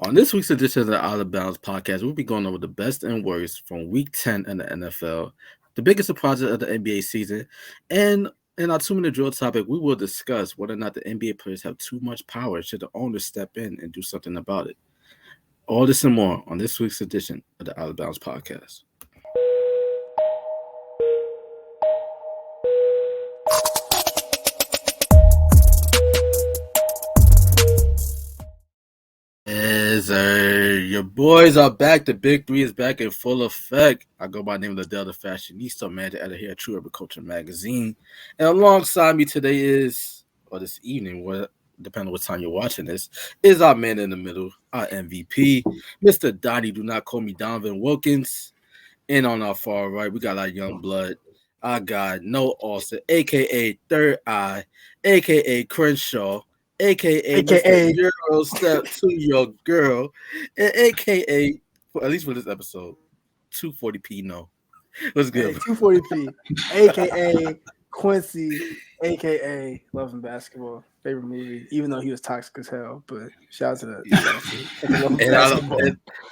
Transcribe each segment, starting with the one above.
On this week's edition of the Outta Bounds podcast, we'll be going over the best and worst from Week 10 in the NFL, the biggest surprises of the NBA season, and in our 2 minute drill topic, we will discuss whether or not the NBA players have too much power. Should the owners step in and do something about it? All this and more on this week's edition of the Out of Bounds podcast. Yes, sir. Your boys are back. The big three is back in full effect. I go by the name of the Delta Fashionista, manager editor here at True Urban Culture Magazine. And alongside me today is, or this evening, depending on what time you're watching this, is our man in the middle, our MVP, Mr. Donnie. Do not call me Donovan Wilkins. And on our far right, we got our young blood. I got No Austin, aka Third Eye, aka Crenshaw, aka Mr. Euro Step to Your Girl, and aka, at least for this episode, 240p No. What's good? 240p, aka Quincy, aka Love and Basketball. Favorite movie, even though he was toxic as hell. But shout out to that.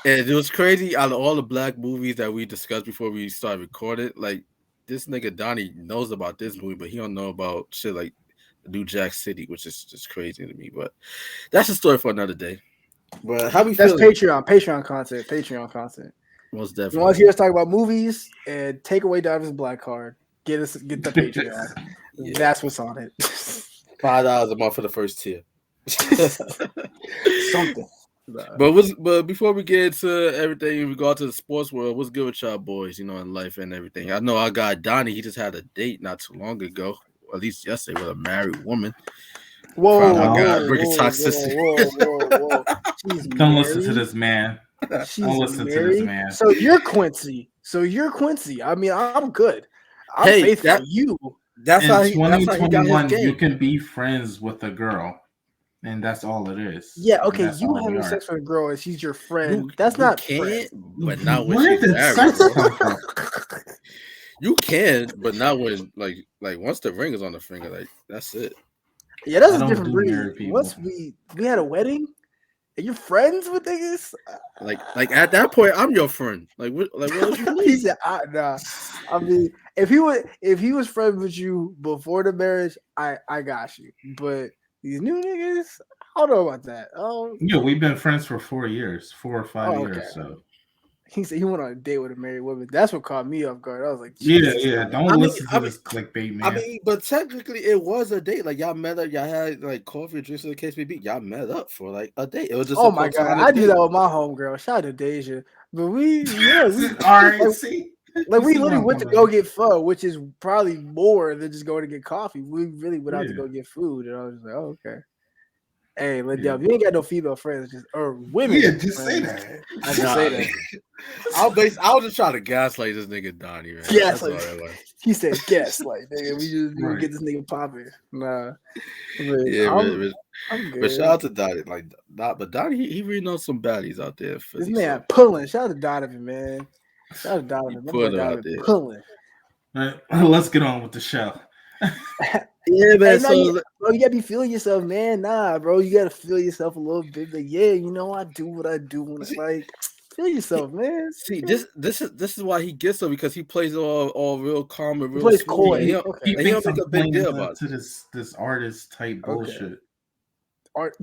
And it was crazy. Out of all the black movies that we discussed before we started recording, like this nigga Donnie knows about this movie, but he don't know about shit like New Jack City, which is just crazy to me. But that's a story for another day. But how we That's feeling? Patreon content. Most definitely. You want to hear us talk about movies and take away Donovan's black card? Get the Patreon. Yeah. That's what's on it. $5 a month for the first tier. Something. But before we get into everything in regard to the sports world, what's good with y'all boys, in life and everything? I know I got Donnie. He just had a date not too long ago, at least yesterday, with a married woman. Whoa. Don't listen to this man. Don't listen to this man. So you're Quincy. I mean, I'm good. I'm faithful. You. That's how he got his game. You can be friends with a girl, and that's all it is. Yeah, okay. You having sex with a girl and she's your friend. That's not friend. But not when she's married. You can, but not when like once the ring is on the finger, like that's it. Yeah, that's a different breed. Once we had a wedding, and you're friends with niggas. Like at that point, I'm your friend. What else you need? He said, nah. I mean, if he was friends with you before the marriage, I got you. But these new niggas, I don't know about that. Yeah, we've been friends for 4 years, 4 or 5 years. Okay. So he said he went on a date with a married woman. That's what caught me off guard. I was like, yeah. Don't listen to this clickbait, man. I mean, but technically, it was a date. Like y'all met up, y'all had like coffee, drinks, in the case may be. Y'all met up for like a date. It was just. Oh my god, I did that with my homegirl. Shout out to Deja. But we all right. See. Like we literally went to go get pho, which is probably more than just going to get coffee. We really went out to go get food, and I was like, "Oh, okay." Hey, you ain't got no female friends, or women. Yeah, just say that. I just say that. I was just trying to gaslight this nigga Donnie, man. Gaslight. He said gaslight, nigga. We just get this nigga popping. Nah. I'm good. But shout out to Donnie. But Donnie, he really knows some baddies out there. This man pulling. Shout out to Donovan, man. Shout out to Donovan. Pulling. All right, let's get on with the show. Yeah, man. Hey, bro, you gotta be feeling yourself, man. Nah, bro, you gotta feel yourself a little bit. But yeah, I do what I do when it's like feel yourself, man. See, this is why he gets so because he plays all real calm and real. He plays coy. He don't make a big deal about to this artist type bullshit. Art.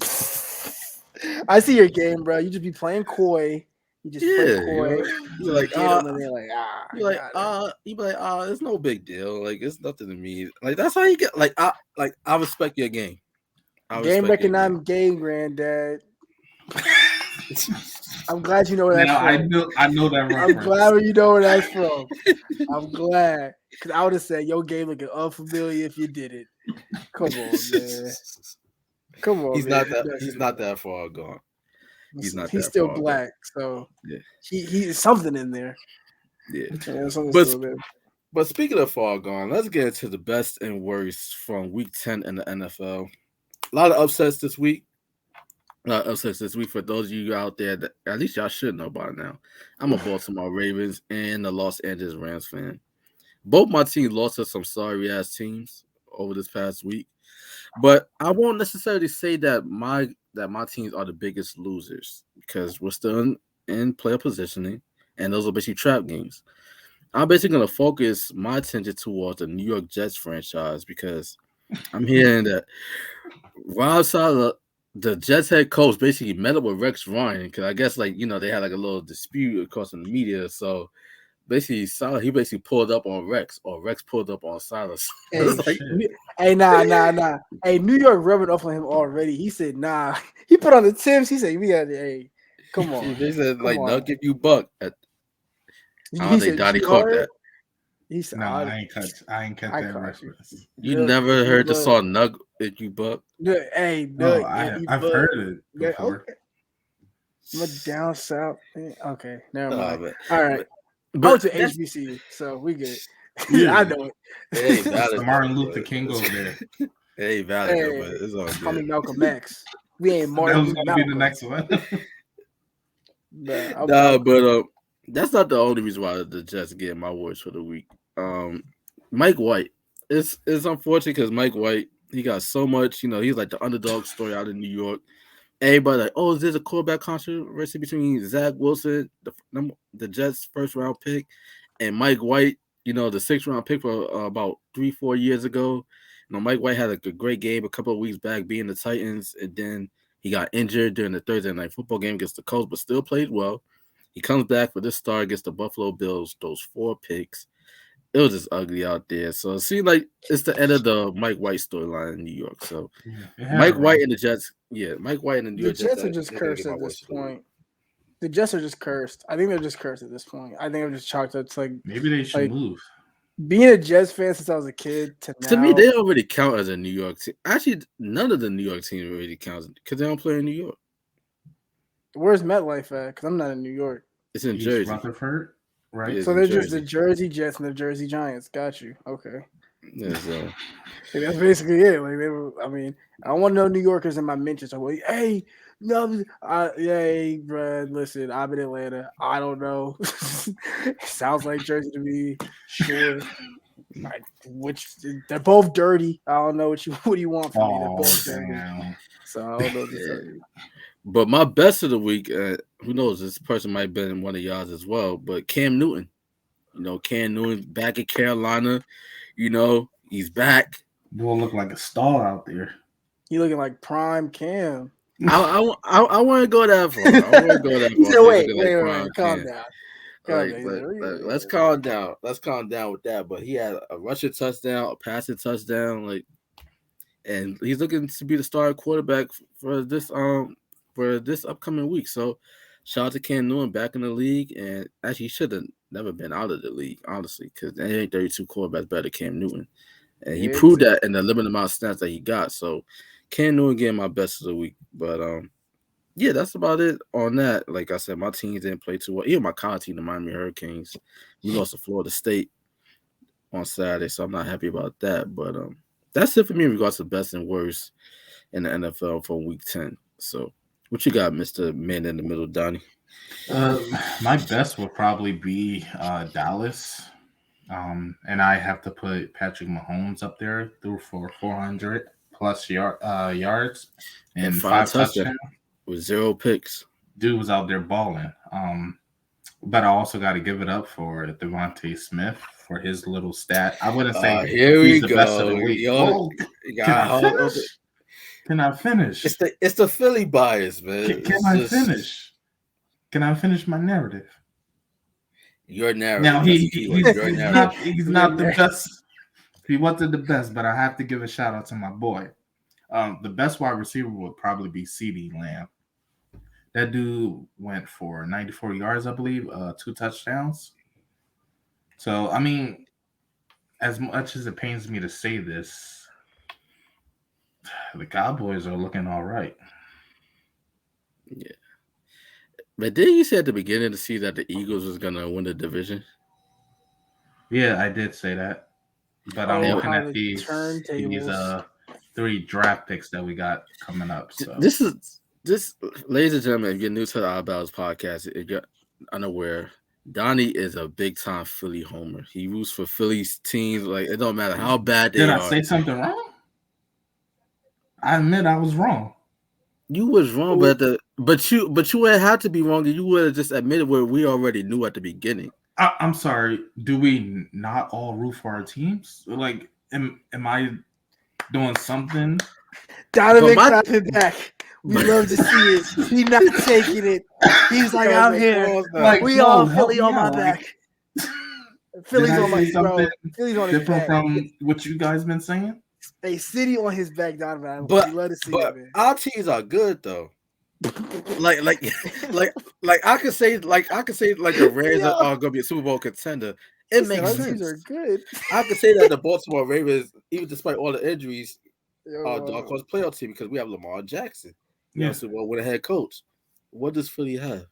I see your game, bro. You just be playing coy. You just play coy. You're like, you be like, it's no big deal. Like, it's nothing to me. Like, that's how you get. I respect your game. Game recognize game, granddad. I'm glad you know where that's from. I know that reference. I'm glad you know where that's from. I'm glad because I would have said your game looking unfamiliar if you did it. Come on, man. Come on, he's not that far gone. He's still black, so he's something in there. Yeah. But speaking of far gone, let's get into the best and worst from Week 10 in the NFL. A lot of upsets this week. For those of you out there that at least y'all should know by now. I'm a Baltimore Ravens and a Los Angeles Rams fan. Both my teams lost to some sorry ass teams over this past week. But I won't necessarily say that my teams are the biggest losers because we're still in player positioning, and those are basically trap games. I'm basically going to focus my attention towards the New York Jets franchise because I'm hearing that Rob Saleh, the Jets head coach, basically met up with Rex Ryan because I guess they had like a little dispute across the media. So basically, Saleh he basically pulled up on Rex, or Rex pulled up on Saleh. Hey, nah. Hey, New York rubbing off on him already. He said, nah. He put on the Timbs. He said, we got hey, come on. They said they'll give you buck. I don't think Donnie caught that. He said, no, I ain't cut that reference. You never heard the song "Nug If You Buck"? Hey, no, I've heard it before. Okay. I'm down south. Okay, never mind. All right, but I went to HBCU, so we good. Yeah. I know it. Hey, valid. Martin Luther King over there. Hey, valid, but it's all good. Call me Malcolm X. We ain't Martin. That was gonna be the next one. But that's not the only reason why the Jets get my awards for the week. Mike White. It's unfortunate because Mike White, he got so much, he's like the underdog story out in New York. Everybody like, oh, is there a quarterback controversy between Zach Wilson, the Jets' first round pick, and Mike White, the 6th round pick for about 3-4 years ago. Mike White had a great game a couple of weeks back beating the Titans, and then he got injured during the Thursday night football game against the Colts, but still played well. He comes back for this start against the Buffalo Bills, those 4 picks. It was just ugly out there. So it seems like it's the end of the Mike White storyline in New York. So Mike White and the Jets, Mike White and the New York Jets are just cursed at this point. The Jets are just cursed. I think they're just cursed at this point. I think I'm just chalked up to like maybe they should move. Being a Jets fan since I was a kid to me, they don't really count as a New York team. Actually, none of the New York teams really counts because they don't play in New York. Where's MetLife at? Because I'm not in New York. It's in Jersey. Rutherford, right? So they're just the Jersey Jets and the Jersey Giants. Got you. Okay. Yeah, so. That's basically it. Like they were. I mean, I want no New Yorkers in my mentions. I'm like, hey, no, hey, bro, listen, I'm in Atlanta. I don't know. Sounds like Jersey to me. Sure. Which they're both dirty. I don't know what do you want from me? They're both dirty. So I don't know what to tell you. But my best of the week, who knows? This person might have been one of y'all's as well. But Cam Newton, Cam Newton back at Carolina. He's back. Boy, look like a star out there. He looking like prime Cam. I want to go that far. I want to go that far. So wait, calm down. Let's calm down. Let's calm down with that. But he had a rushing touchdown, a passing touchdown, and he's looking to be the starting quarterback for this upcoming week. So shout out to Cam Newton back in the league, and actually he should have never been out of the league, honestly, because there ain't 32 quarterbacks better than Cam Newton, and he proved that in the limited amount of snaps that he got. So Cam Newton getting my best of the week, but that's about it on that. Like I said, my teams didn't play too well. Even my college team, the Miami Hurricanes, we lost to Florida State on Saturday, so I'm not happy about that. But that's it for me in regards to best and worst in the NFL for Week 10. So, what you got, Mr. Man in the Middle, Donnie? My best would probably be Dallas, and I have to put Patrick Mahomes up there, threw for 400 plus yards and 5 touchdowns with 0 picks. Dude was out there balling. But I also got to give it up for Devontae Smith for his little stat. I wouldn't say he's the best of the week. Can I finish? It's the Philly bias, man. Can I finish? Can I finish my narrative? Your narrative. Now he's not the best. He wasn't the best, but I have to give a shout out to my boy. The best wide receiver would probably be CeeDee Lamb. That dude went for 94 yards, I believe, 2 touchdowns. So, I mean, as much as it pains me to say this, the Cowboys are looking all right. Yeah. But didn't you say at the beginning of the season that the Eagles was going to win the division? Yeah, I did say that. But I'm looking at these 3 draft picks that we got coming up. So This, ladies and gentlemen, if you're new to the Outta Bounds podcast, if you're unaware, Donnie is a big-time Philly homer. He roots for Philly's teams. Like, it don't matter how bad they are. Did I say something wrong? I admit I was wrong. You was wrong, but you would have to be wrong. You would have just admitted what we already knew at the beginning. I'm sorry. Do we not all root for our teams? Like, am I doing something? Donovan clapping back. We love to see it. He not taking it. He's like, I'm here. Like, we all Philly on my back. Philly's on my bro. Philly's on his back. Different from what you guys been saying. A city on his back, Donovan. We love to see it, man. Our teams are good though. like I could say the Rams are gonna be a Super Bowl contender. It makes sense. Teams are good. I could say that the Baltimore Ravens, even despite all the injuries, are a dark horse playoff team because we have Lamar Jackson. Super Bowl with a head coach. What does Philly have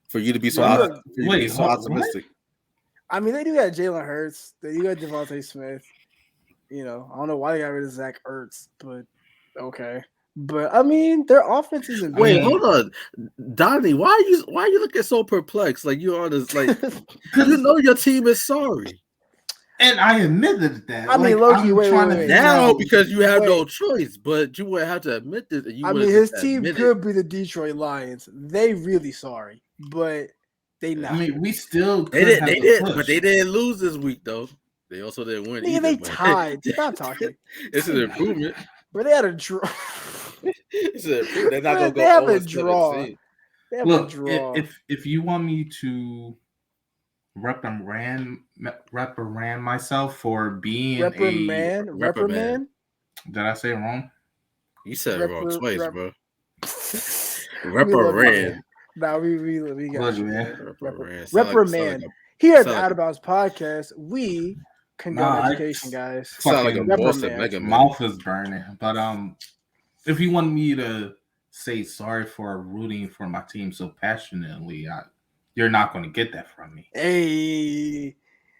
for you to be so optimistic? I mean, they do got Jalen Hurts. They do got Devontae Smith. You know, I don't know why they got rid of Zach Ertz, but okay. But I mean, their offense isn't. Wait, hold on, Donnie. Why are you looking so perplexed? Like you're on this, like you know your team is sorry. And I admitted that. I mean, Loki, wait. Now because you have no choice, but you would have to admit this. I mean, his team could be the Detroit Lions. They really sorry, but they not. I mean, we still they did, but they didn't lose this week though. They also didn't win. Yeah, they tied. Stop talking. It's an improvement. But they had a draw. It's an improvement. They're not gonna go. They have a draw. Look, if you want me to reprimand myself for being reprimand. Did I say it wrong? You said it wrong twice, bro. Reprimand. Nah, we got you, man. Reprimand. Here at the Outta Bounds podcast, we condone education, guys. Sound like a Boston mouth is burning. But if you want me to say sorry for rooting for my team so passionately, you're not going to get that from me. Hey.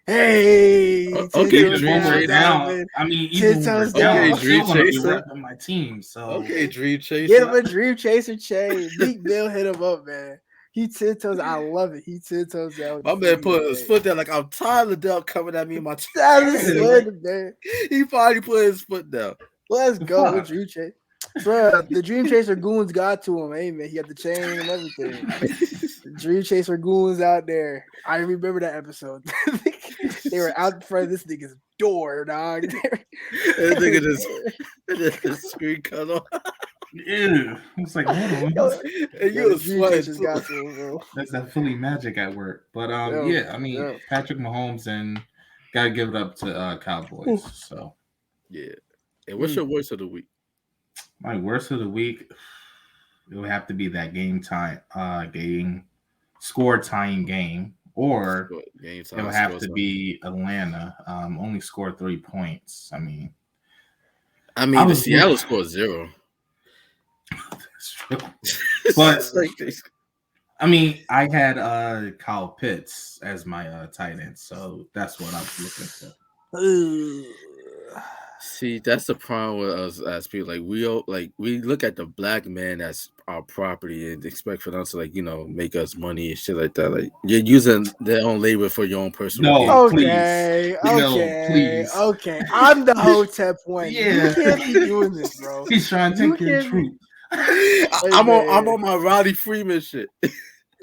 Okay, Dream Chaser. I mean, even down, I'm still going to be repping my team. So okay, Dream Chaser. Get him a Dream Chaser chain. Meek Mill hit him up, man. He 10 toes. I love it. He 10 toes down. My man put his foot down like I'm tired of Dell coming at me in my team. Man. He finally put his foot down. Let's go, Dream Chaser. Bro, the Dream Chaser goons got to him. Hey, man, he had the chain and everything. Dream Chaser goons out there. I remember that episode. They were out in front of this nigga's door, dog. This nigga just screen cut off. Yeah, it's like, hold on. And you was sweating. That's that Philly magic at work. But I mean, Patrick Mahomes and gotta give it up to Cowboys. So yeah. And what's your worst of the week? My worst of the week, it would have to be that game score tying game, or it would have to be Atlanta. Only scored 3 points. I mean, the Seattle scored 0. That's true. But I mean, I had Kyle Pitts as my tight end, so that's what I was looking for. See, that's the problem with us as people. Like we look at the black man as our property and expect for them to make us money and shit like that. Like you're using their own labor for your own personal gain. Okay. I'm the Hotep one. Yeah. You can't be doing this, bro. He's trying to take your truth. I'm on my Riley Freeman shit.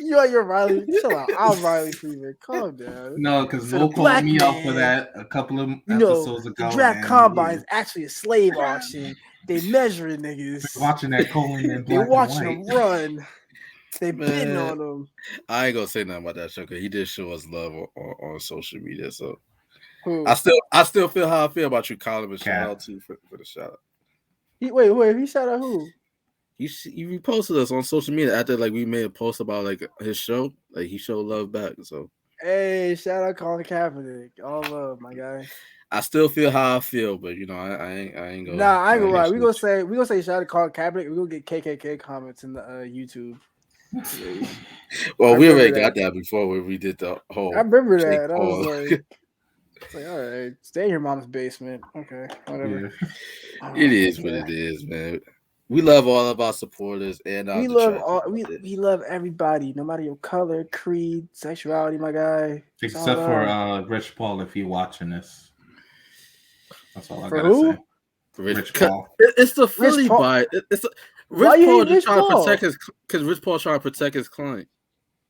You're Riley. Chill out. I'm Riley Freeman. Calm down. No, because Mo called me out for that a couple of episodes ago. The draft combine is actually a slave auction. They measuring niggas. They're watching that Coleman and They're watching them run. They bidding on them. I ain't gonna say nothing about that show because he did show us love on social media. So who? I still feel how I feel about you, Colin, but shout out to you for the shout out. Wait, he shout out who? You reposted us on social media after we made a post about his show. Like he showed love back. So hey, shout out Colin Kaepernick. All love, my guy. I still feel how I feel, but I ain't gonna. Nah, I ain't gonna lie. We gonna say shout out to Colin Kaepernick. We gonna get KKK comments in the YouTube. Well, we already got that before when we did the whole. I remember that. I was like, all right, stay in your mom's basement. Okay, whatever. Yeah. It is what it is, man. We love all of our supporters and we love everybody, no matter your color, creed, sexuality, my guy. Except for Rich Paul, if you're watching this. That's all I gotta say. Rich Paul. It's the Philly bias. Why you hate Paul just Rich trying to Paul? protect his because Rich Paul trying to protect his client.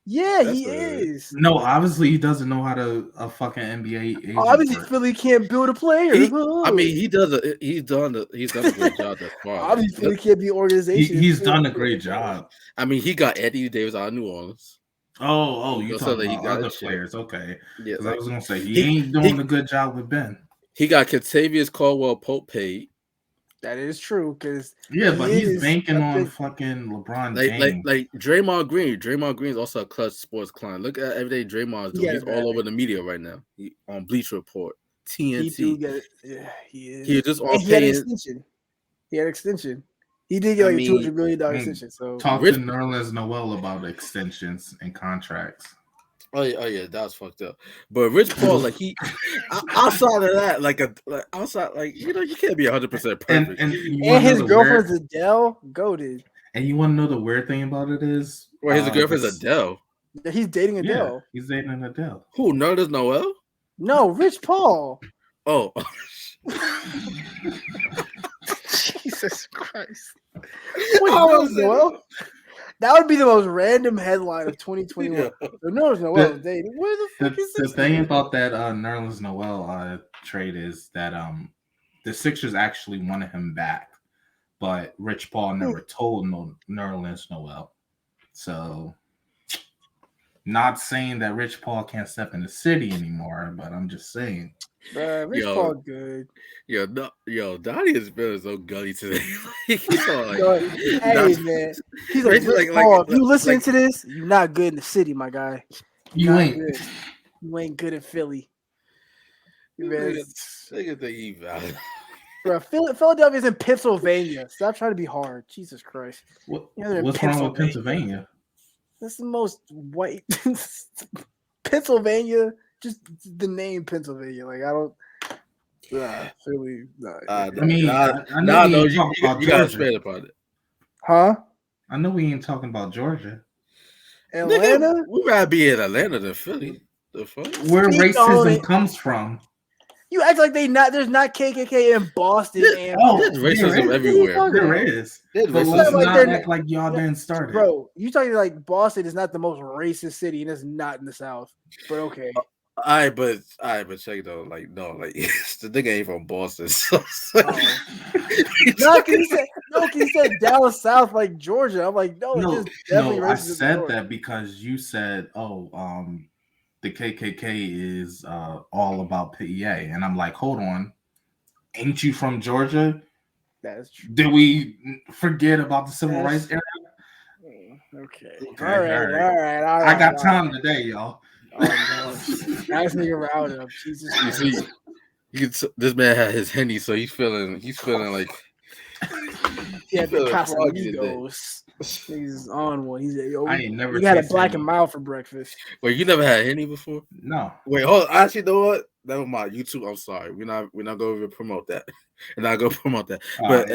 Yeah, That's he what it is. No, obviously he doesn't know how to a fucking NBA agent Obviously, work. Philly can't build a player. He's done a great job thus far. Obviously, Philly can't be an organization. He's done a great job. I mean, he got Anthony Davis out of New Orleans. You So talking he about got other shit. players? Okay, Yeah, because I was gonna say he ain't doing a good job with Ben. He got Contavious Caldwell Pope paid. That is true because but he's banking on fucking LeBron James. Like Draymond Green. Draymond Green is also a clutch sports client. Look at everything Draymond's doing. He's all over the media right now. On Bleacher Report, TNT. He do get it. Yeah, he is. He was just on paying. He had an extension. He did get like a $200 million extension. So talk to Nerlens Noel about extensions and contracts. Oh yeah, that was fucked up. But Rich Paul, like outside of that, you can't be 100% perfect. And his girlfriend's Adele, goated. And you want to know the weird thing about it is, his girlfriend's Adele. He's dating Adele. Yeah, he's dating Adele. Who? Nerlens Noel? No, Rich Paul. Oh. Jesus Christ. Noel? That would be the most random headline of 2021. Yeah. Nerlens Noel is dating. Where the fuck is this? The thing about that Nerlens Noel trade is that the Sixers actually wanted him back, but Rich Paul never told Nerlens Noel. So, not saying that Rich Paul can't step in the city anymore, but I'm just saying. Rich Paul good. Donnie is feeling so gully today. He's man. He's like Paul. If you listening to this, you're not good in the city, my guy. You ain't. Good. You ain't good in Philly. Bro, Philadelphia's in Pennsylvania. Stop trying to be hard. Jesus Christ. What's wrong with Pennsylvania? That's the most white Pennsylvania. Just the name Pennsylvania. Like, I don't. Philly. I know you got straight about it. Huh? I know we ain't talking about Georgia. Atlanta? We'd rather be in Atlanta than Philly. The fuck? Where racism comes from. You act like there's not KKK in Boston. There's racism everywhere. There is. But let's not act like y'all didn't start it. Bro, you talking like Boston is not the most racist city and it's not in the South. But okay. All right, but check though. Like, no, like the nigga ain't from Boston. So. He said down south like Georgia. I'm like, no, I said that because you said, the KKK is all about PA, and I'm like, hold on, ain't you from Georgia? That is true. Did we forget about the civil rights era? Okay. All right. I got time today, y'all. Oh no! Nice nigga round up. Jesus Christ. This man had his Henny, so he's feeling like the Casamigos. He's on one. I ain't never. You had a black and mild for breakfast. Wait, you never had Henny before? No. Wait, hold on. Actually, know what? That was my YouTube. I'm sorry. We're not going to promote that. And I'll go promote that. But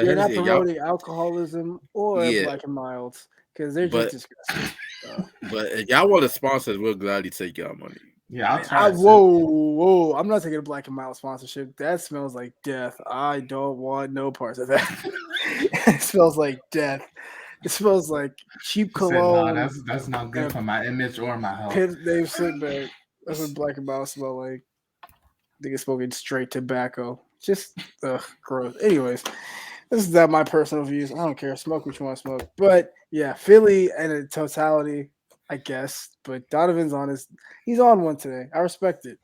you're not promoting alcoholism or black and milds because they're just disgusting. But if y'all want to sponsor, we'll gladly take y'all money. Yeah, I'll try. Whoa! I'm not taking a black and mild sponsorship. That smells like death. I don't want no parts of that. It smells like death. It smells like cheap cologne. That's not good for my image or my health. Dave Slickback. That's what black and mild smell like. They get smoking straight tobacco. Just gross. Anyways, this is my personal views. I don't care. Smoke what you want to smoke. But yeah, Philly and in totality, I guess. But Donovan's he's on one today. I respect it.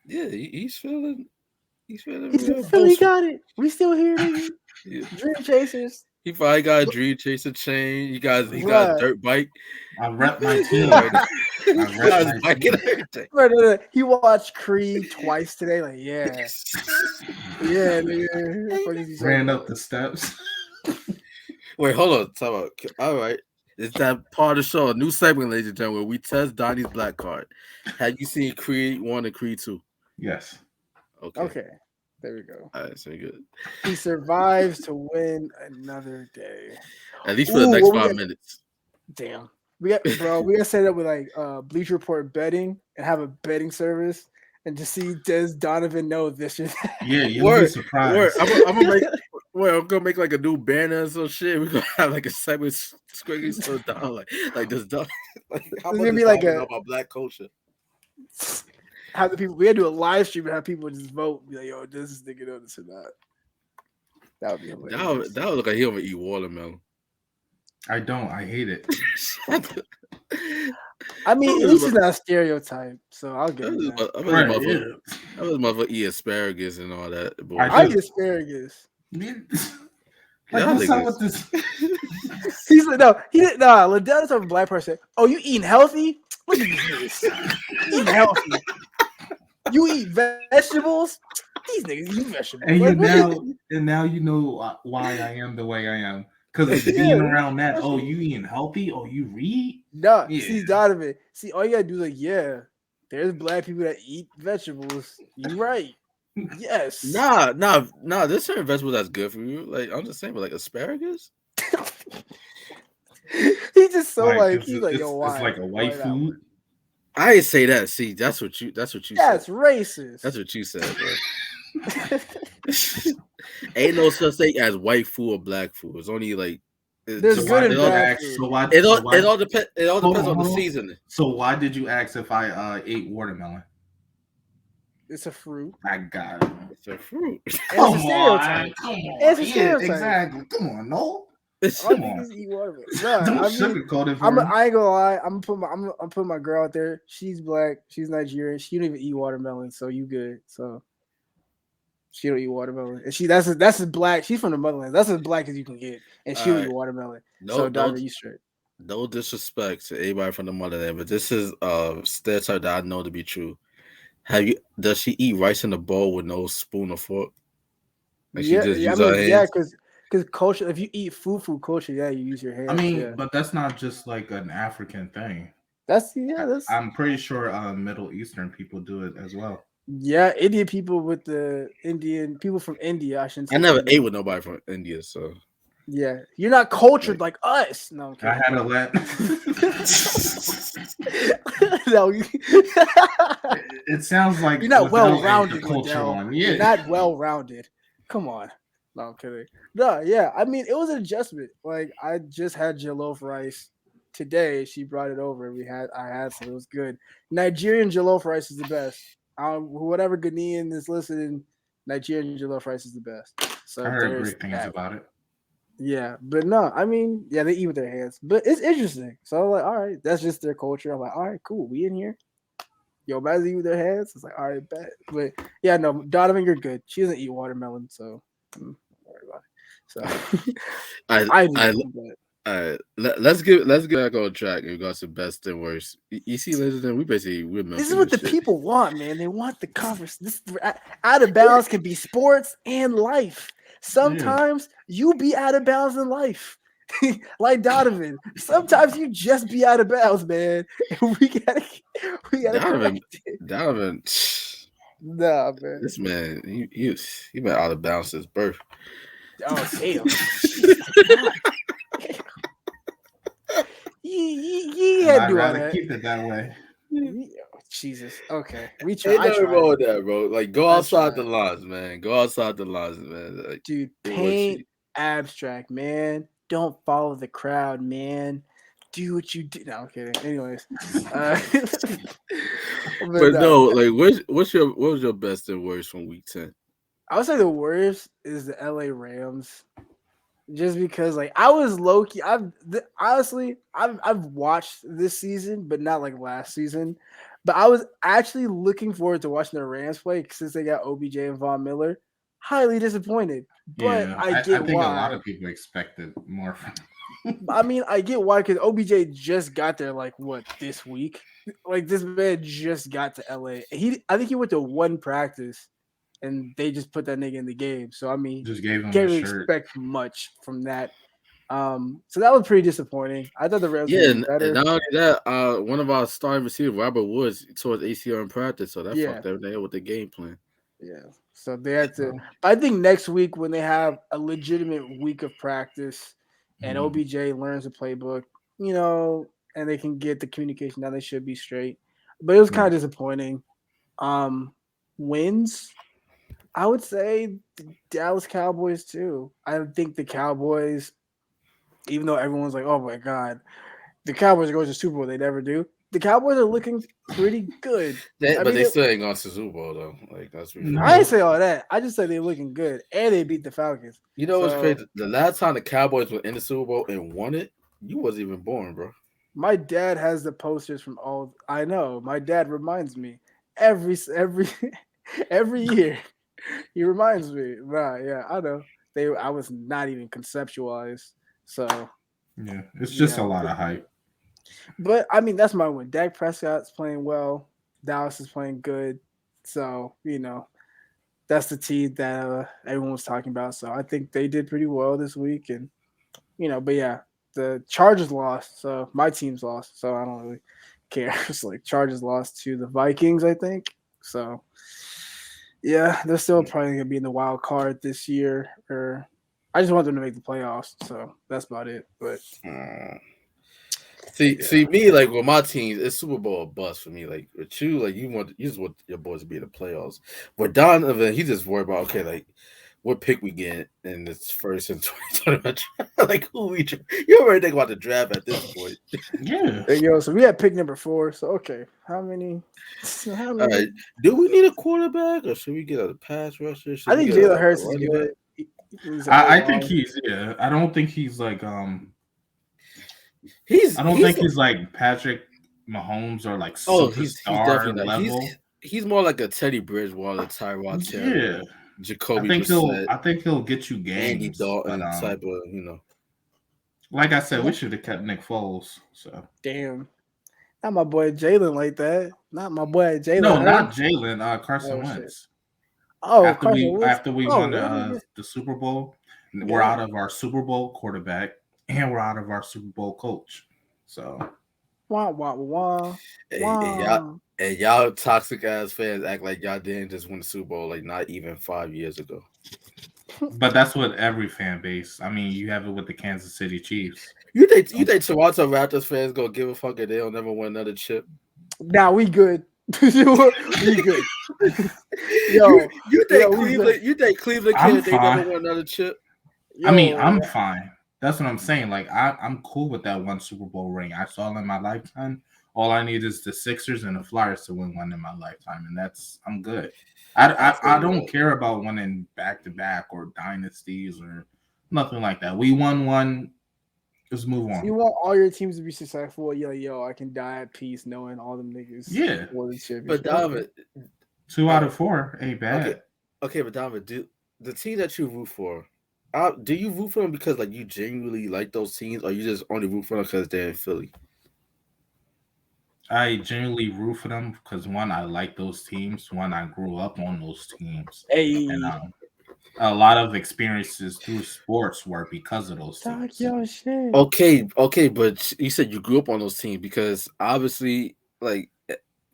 Yeah, he's feeling. Philly got it. We still here, nigga. Yeah. Dream Chasers. He probably got a Dream Chaser chain. He got a dirt bike. I rep my team. He watched Creed twice today. Like, yeah. Nigga. Ran up the steps. Wait, hold on. Talk about. All right. It's that part of the show, a new segment, ladies and gentlemen, where we test Donnie's black card. Have you seen Creed 1 and Creed 2? Yes. Okay. There we go. All right, so good. He survives to win another day. At least for the next 5 minutes. Damn. We got to set up with like Bleacher Report betting and have a betting service and just see does Donovan know this is you'll be surprised. I'm Well, I'm gonna make like a new banner or some shit. We're gonna have like a segment squiggly so down like this dog. Like how It's about gonna this be like dog about black culture? have the people. We gotta do a live stream and have people just vote. Be like, yo, this is thinking of this or not. That would be hilarious. That would look like he'll eat watermelon. I don't. I hate it. I mean, at least it's not a stereotype, so I'll give you that. I was motherfucker eat asparagus and all that. I eat asparagus. Like, what's up with this? He's like, no, he didn't. Nah, Liddell's a black person. Oh, you eating healthy? Look at this. Eating healthy. You eat vegetables? These niggas eat vegetables. And now you know why I am the way I am. Because being around that, oh, you eating healthy? Oh, you read? No, see, Donovan. See, all you gotta do is like, yeah, there's black people that eat vegetables. You right. Yes. Nah. There's certain vegetables that's good for you. Like I'm just saying, but like asparagus. He's just so he's like, yo, why? It's like a white food. I didn't say that. See, that's what you said. That's racist. That's what you said, bro. Ain't no such thing as white food or black food. It's only like there's good and bad food. It all depends on the seasoning. So why did you ask if I ate watermelon? It's a fruit. I got it. It's a fruit. Come on. It's a stereotype. Exactly. Come on, no. Come on. Eat watermelon. Nah, sugarcoat it. I ain't gonna lie. I'm putting my girl out there. She's black. She's Nigerian. She don't even eat watermelon. So you good. So she don't eat watermelon. And that's as black. She's from the motherland. That's as black as you can get. And she don't eat watermelon. So Donovan, you straight. No disrespect to anybody from the motherland, but this is stereotype that I know to be true. Does she eat rice in a bowl with no spoon or fork? Like she just use her hands? Yeah, because culture. If you eat food culture, yeah, you use your hands. I mean, but that's not just like an African thing. That's. I'm pretty sure Middle Eastern people do it as well. Yeah, Indian people with the Indian people from India. I never ate with nobody from India, so. Yeah, you're not cultured like us. No, I had a let. No, it sounds like you're not well-rounded. You're not well-rounded. Come on. No, I'm kidding. No, yeah. I mean, it was an adjustment. Like I just had jollof rice today. She brought it over. I had some. It was good. Nigerian jollof rice is the best. Whatever Ghanaian is listening, Nigerian jollof rice is the best. So I heard great things about it. Yeah, but no, I mean, yeah, they eat with their hands, but it's interesting. So I'm like, all right, that's just their culture. I'm like, all right, cool, we in here. Yo, guys eat with their hands. It's like, all right, bet. But yeah, no, Donovan, you're good. She doesn't eat watermelon, so don't worry about it. So let's get back on track and go to best and worst. You see, ladies and we're this is what the people want, man. They want the conversation. Out of bounds can be sports and life. Sometimes you be out of bounds in life. Like Donovan. Sometimes you just be out of bounds, man. And we gotta Donovan. Nah, man. This man, he been out of bounds since birth. Oh, damn. You had to do all that. Keep it that way. Jesus. Okay. We try. Ain't nothing wrong with that, bro. Like, go outside the lines, man. Go outside the lines, man. Like, dude, paint abstract, man. Don't follow the crowd, man. Do what you do. No, I'm kidding. Anyways. But no, like, what was your best and worst from week 10? I would say the worst is the LA Rams. Just because, like, I was low key. I've watched this season, but not like last season. But I was actually looking forward to watching the Rams play since they got OBJ and Von Miller. Highly disappointed, but I think why. A lot of people expected more from him. I mean, I get why, because OBJ just got there this week. Like, this man just got to LA. I think he went to one practice. And they just put that nigga in the game. So, I mean, just gave him can't really expect much from that. So that was pretty disappointing. I thought the Rams were better. And not only that, one of our starting receivers, Robert Woods, towards ACL in practice. So that fucked everything up with the game plan. Yeah. So they had to. I think next week when they have a legitimate week of practice and OBJ learns the playbook, and they can get the communication down, they should be straight. But it was kind of disappointing. Wins. I would say the Dallas Cowboys too. I think the Cowboys, even though everyone's like, "Oh my god, the Cowboys are going to the Super Bowl," they never do. The Cowboys are looking pretty good. I But mean, they still ain't gone to Super Bowl though. Like that's be I No. ain't say all that. I just said they're looking good, and they beat the Falcons. You know what's So crazy? The last time the Cowboys were in the Super Bowl and won it, you wasn't even born, bro. my dad has the posters from all. I know. My dad reminds me every every year. He reminds me. Right? Yeah, I know. I was not even conceptualized. So Yeah, it's just a yeah, lot of hype. but I mean that's my one. Dak Prescott's playing well. Dallas is playing good. So that's the team that everyone was talking about. So I think they did pretty well this week, and but yeah, the Chargers lost, so my team's lost. So I don't really care. It's like Chargers lost to the Vikings, I think. So yeah, they're still probably gonna be in the wild card this year. Or I just want them to make the playoffs. So that's about it. But Mm. yeah, See me like with my teams, it's Super Bowl or bust for me. Like with you, like you just want your boys to be in the playoffs. With Donovan, he just worried about okay, like what pick we get in this first in 2021. Like who you already think about the draft at this point. Yeah. there you go. So we had pick number 4. So okay, how many? How All right, many? do we need a quarterback or should we get a pass rusher? Should I we think get Jalen a Hurts is running back? good. He's a little I think long. he's yeah. I don't think he's like He's I don't he's think he's like Patrick Mahomes or like he's superstar definitely not. level. He's more like a Teddy Bridgewater, Tyrod Taylor, Yeah. Jacoby Brissett, I think he'll get you Andy games. But Dalton type of like I said, we Yeah. should have kept Nick Foles. So Damn. Not my boy Jalen like that. Not my boy Jalen no, not Hurts. Jalen, Carson Oh shit. Wentz. Oh, Carson Wentz. After we Oh, won that nigga. the Super Bowl, we're out Damn. of our Super Bowl quarterback and we're out of our Super Bowl coach. So Wah wah wah and y'all wah. and y'all toxic ass fans act like y'all didn't just win the Super Bowl like not even 5 years ago. but that's what every fan base. I mean, you have it with the Kansas City Chiefs. You think Toronto Raptors fans gonna give a fuck if they'll never win another chip? Now we good. we good. Yo, you yo, think we good. Cleveland I'm cares they never fine. won another chip? I mean, Yo, I'm fine. That's what I'm saying. Like, I'm cool with that one Super Bowl ring. I saw in my lifetime. All I need is the Sixers and the Flyers to win one in my lifetime, and I'm good. I don't care about winning back to back or dynasties or nothing like that. We won one. Let's move so you on. want all your teams to be successful? Yo, I can die at peace knowing all them niggas Yeah, won the But championship. Donovan, 2 out of 4 ain't okay, bad. but Donovan, do the team that you root for, do you root for them because like you genuinely like those teams, or you just only root for them because they're in Philly? I genuinely root for them because one, I like those teams. One, I grew up on those teams, and Hey, a lot of experiences through sports were because of those talk teams. your shit. Okay, but you said you grew up on those teams because obviously, like,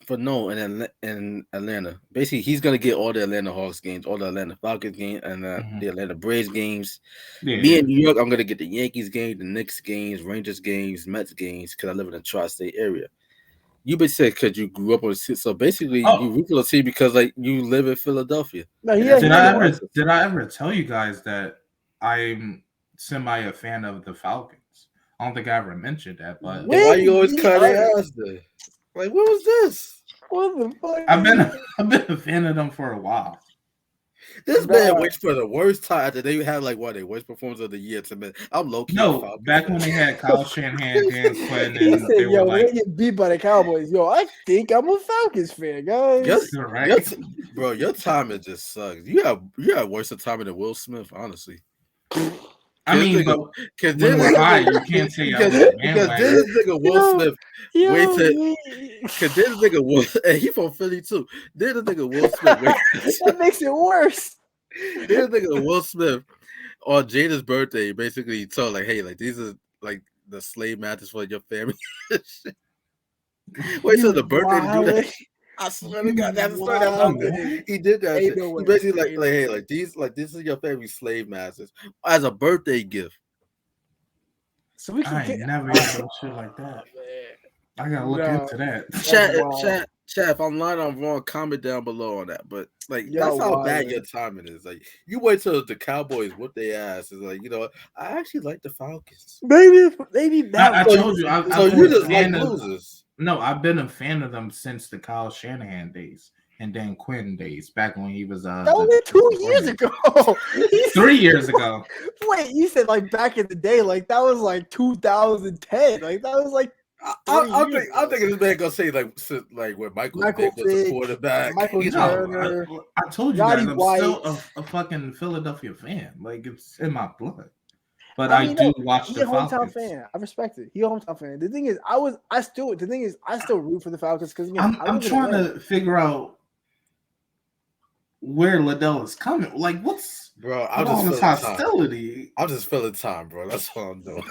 but no, in Atlanta, basically, he's gonna get all the Atlanta Hawks games, all the Atlanta Falcons games, and Mhm. the Atlanta Braves games. Yeah, Me in New York, I'm gonna get the Yankees games, the Knicks games, Rangers games, Mets games, because I live in the tri-state area. You been said because you grew up on the city, so basically, you Oh, root for the team because like you live in Philadelphia, No, and yeah, that's did what I you yeah. ever also. did I ever tell you guys that I'm semi a fan of the Falcons? I don't think I ever mentioned that, but Then why When you always the cut their other, ass then? Like, what was this? what the fuck I've is been it? I've been a fan of them for a while. This man Nah. waits for the worst time after they had like what their worst performance of the year to me. I'm low key a No, Falcons back fan. when they had Kyle Shanahan, Dan Quinn, He and said, they were "Yo, when like, they get beat by the Cowboys, yo, I think I'm a Falcons fan, Your, guys." right? your, bro, your timing just sucks. You have worse timing than Will Smith, honestly. I Cause mean, this but nigga, cause when this we're high, nigga, you can't say I was a because bandwagon. this nigga Will Yo, Smith yo, waited. man. Cause this nigga Will, and he from Philly too. This nigga Will Smith waited. That makes it worse. This nigga Will Smith on Jada's birthday basically told like, hey, like these are like the slave masters for your family. Wait till You the birthday to do that. wild. I swear to You God, that's the story that Wild. popped in. what? He did that Ain't shit. no He way. basically Ain't like, no hey, way. like this is your family slave masters as a birthday gift. So we can I get. ain't never heard no shit like that. Man. I gotta look No, into that. that's Chat, wild. Chat, if I'm lying, I'm wrong. Comment down below on that. But like, Yo, that's how bad wildin'. your timing is. Like, you wait till the Cowboys whoop their ass. It's like, I actually like the Falcons. Maybe that. I told you, So I've been you a just like fan of. losers. No, I've been a fan of them since the Kyle Shanahan days and Dan Quinn days, back when he was That was 2 years ago. 3 years ago. Wait, you said like back in the day, like that was like 2010. Like that was like I'm thinking this man gonna say like when Michael Vick was the quarterback. Michael Turner. I told you guys, I'm still a fucking Philadelphia fan. Like it's in my blood. But I do watch the Falcons. Hometown fan. I respect it. He's a hometown fan. The thing is, I still root for the Falcons because I'm trying to figure out where Liddell is coming. Like, what's all this hostility? I'm just filling time, bro. That's what I'm doing.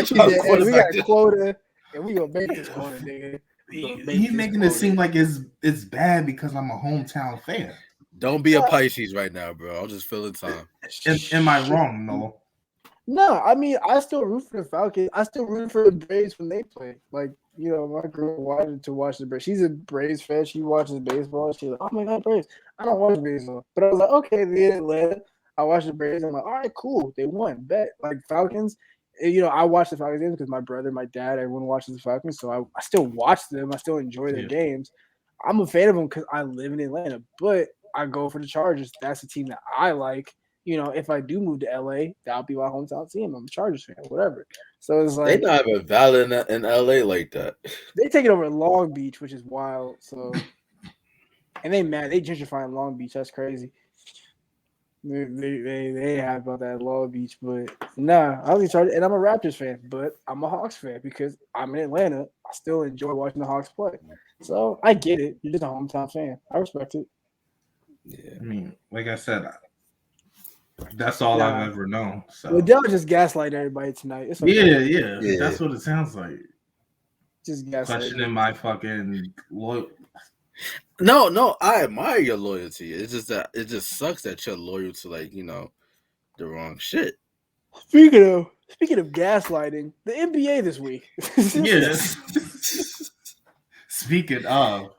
We got a quota, and we gonna make this quota, nigga. He's making it seem like it's bad because I'm a hometown fan. Don't be a Pisces right now, bro. I'm just filling time. Am I wrong, Noel? No, I mean I still root for the Falcons. I still root for the Braves when they play. Like, my girl wanted to watch the Braves. She's a Braves fan. She watches baseball. She's like, oh my god, Braves. I don't watch baseball. But I was like, okay, they're in Atlanta. I watched the Braves. I'm like, all right, cool. They won. Bet. Like Falcons. I watch the Falcons games because my brother, my dad, everyone watches the Falcons. So I still watch them. I still enjoy their games. I'm a fan of them because I live in Atlanta. But I go for the Chargers. That's the team that I like. If I do move to LA, that'll be my hometown team. I'm a Chargers fan, whatever. So it's like they're not even valid in LA like that. They take it over Long Beach, which is wild. So, and they gentrifying Long Beach. That's crazy. They have about that Long Beach, but nah, I was Chargers, and I'm a Raptors fan, but I'm a Hawks fan because I'm in Atlanta. I still enjoy watching the Hawks play. So I get it. You're just a hometown fan. I respect it. Yeah, I mean, like I said. That's all I've ever known. So Liddell just gaslight everybody tonight. It's okay. Yeah. That's what it sounds like. Just gaslight. Questioning my fucking loyalty. No, I admire your loyalty. It's just that it just sucks that you're loyal to the wrong shit. Speaking of gaslighting, the NBA this week. Yes. Speaking of.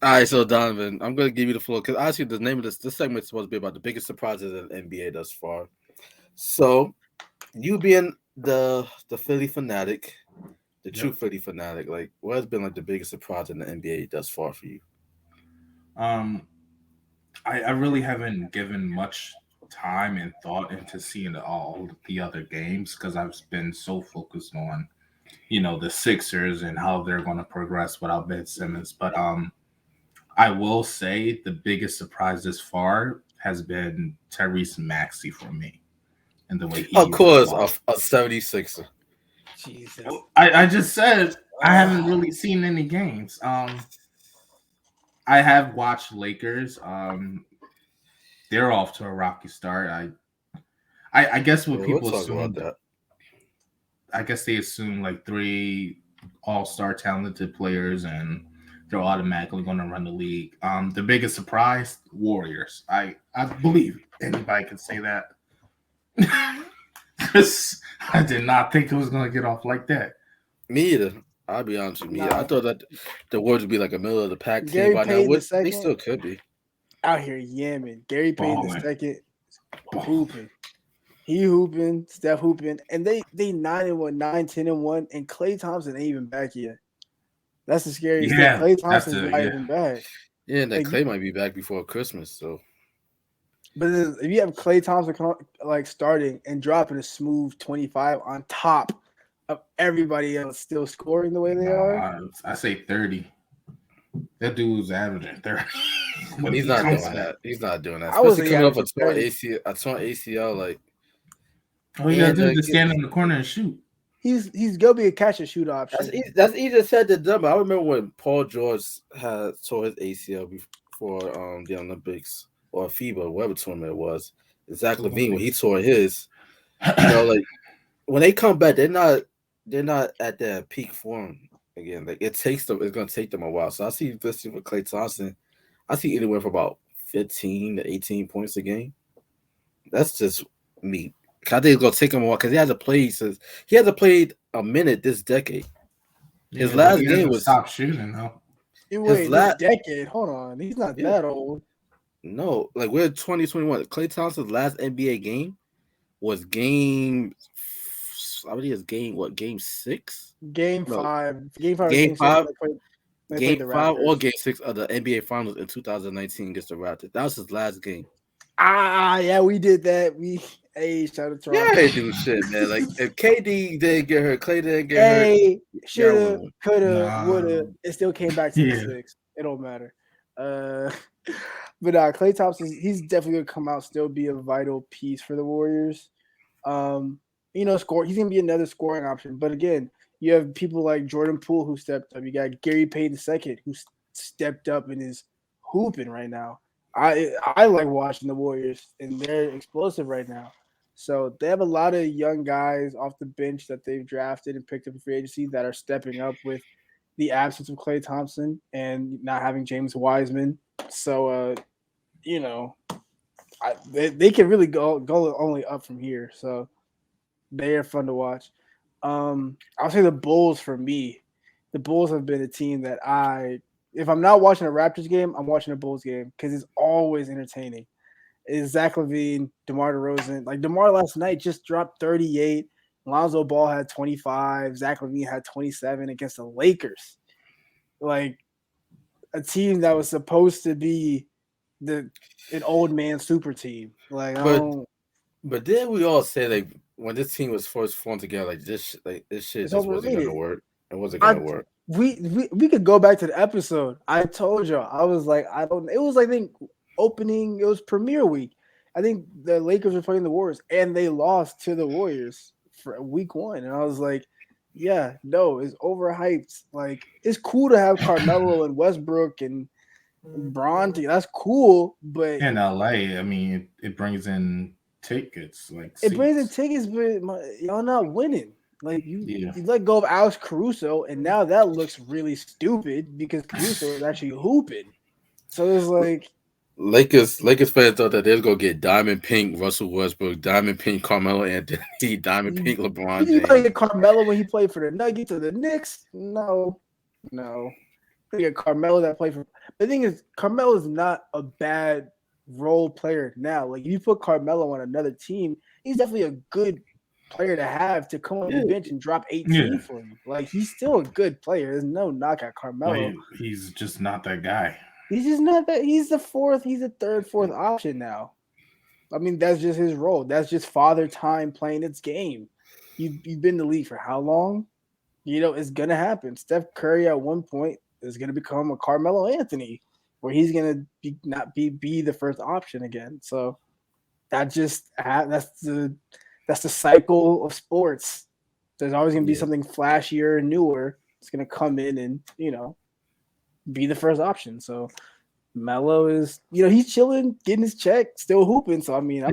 All right, so Donovan, I'm going to give you the floor because actually the name of this segment is supposed to be about the biggest surprises in the NBA thus far. So, you being the Philly fanatic, the true Philly fanatic, like what has been the biggest surprise in the NBA thus far for you? I really haven't given much time and thought into seeing all the other games because I've been so focused on, the Sixers and how they're going to progress without Ben Simmons, but I will say the biggest surprise this far has been Tyrese Maxey for me, and the way he. Of course, a 76er. Jesus. I just said I haven't really seen any games. I have watched Lakers. They're off to a rocky start. I guess what people assume. I guess they assume 3 all-star talented players and they're automatically going to run the league. The biggest surprise, Warriors. I believe anybody can say that. Because I did not think it was going to get off like that. Me either. I'll be honest with you. I thought that the Warriors would be a middle of the pack team by now. They still could be. Out here yamming. Gary Payton the second hooping. He hooping, Steph hooping. And they 9-1, 9-10-1, and Klay Thompson ain't even back yet. That's the scariest thing. Klay Thompson's not even back. Yeah, and Klay might be back before Christmas. So, but if you have Klay Thompson starting and dropping a smooth 25 on top of everybody else still scoring the way they are, I say 30. That dude's averaging 30. But he's not doing that. He's not doing that. Especially coming off a torn ACL. All you gotta do is just stand in the corner and shoot. He's gonna be a catch and shoot option. That's easier said than done. But I remember when Paul George had tore his ACL before the Olympics or FIBA, whatever tournament it was. Zach LaVine, when he tore his, when they come back, they're not at their peak form again. It's gonna take them a while. So I see this with Klay Thompson. I see anywhere from about 15 to 18 points a game. That's just me. I think it's gonna take him a while because he hasn't played a minute this decade. His but last he game hasn't was stopped shooting though. Wait, this decade. Hold on, he's not yeah. that old. No, like we're 2021. Klay Thompson's last NBA game was game. I believe it's game 6. Game No, 5. Game 5 or game game 6 five, when they game played the 5 or Raptors. game 6 of the NBA Finals in 2019 against the Raptors. That was his last game. Yeah, we did that. Shout out to Yeah, Toronto. they do shit, man. Like if KD didn't get hurt, Clay didn't get hurt. Shoulda, coulda, Nah. woulda. It still came back to the 6. It don't matter. But Klay Thompson, he's definitely gonna come out, still be a vital piece for the Warriors. Score. He's gonna be another scoring option. But again, you have people like Jordan Poole who stepped up. You got Gary Payton II who stepped up and is hooping right now. I like watching the Warriors, and they're explosive right now. So they have a lot of young guys off the bench that they've drafted and picked up in free agency that are stepping up with the absence of Klay Thompson and not having James Wiseman. So, they can really go only up from here. So they are fun to watch. I'll say the Bulls for me. The Bulls have been a team that if I'm not watching a Raptors game, I'm watching a Bulls game because it's always entertaining. It's Zach LaVine, DeMar DeRozan. Like DeMar last night just dropped 38. Lonzo Ball had 25. Zach LaVine had 27 against the Lakers. Like a team that was supposed to be an old man super team. Like, but then we all say like when this team was first formed together, like this shit just wasn't gonna work. It wasn't gonna work. We could go back to the episode. I told y'all. I was like, it was, I think, opening, it was premiere week. I think the Lakers were playing the Warriors and they lost to the Warriors for week 1. And I was like, yeah, no, it's overhyped. Like, it's cool to have Carmelo and Westbrook and Bron. That's cool, but in LA, I mean, it brings in tickets. Like it brings in tickets, but y'all not winning. Like you let go of Alex Caruso, and now that looks really stupid because Caruso is actually hooping. So it's like Lakers fans thought that they was gonna get Diamond Pink Russell Westbrook, Diamond Pink Carmelo Anthony, Diamond Pink LeBron James. You gonna get Carmelo when he played for the Nuggets or the Knicks? No. You get Carmelo that played for. The thing is, Carmelo is not a bad role player now. Like if you put Carmelo on another team, he's definitely a good player to have to come on the bench and drop 18 for you. Like he's still a good player. There's no knock at Carmelo. He's just not that guy. He's just not that. He's the third, fourth option now. I mean, that's just his role. That's just father time playing its game. You've been in the league for how long? It's gonna happen. Steph Curry at one point is gonna become a Carmelo Anthony, where he's gonna not be the first option again. So that's the cycle of sports. There's always going to be something flashier and newer. It's going to come in and, be the first option. So Melo is, he's chilling, getting his check, still hooping. So, I mean, I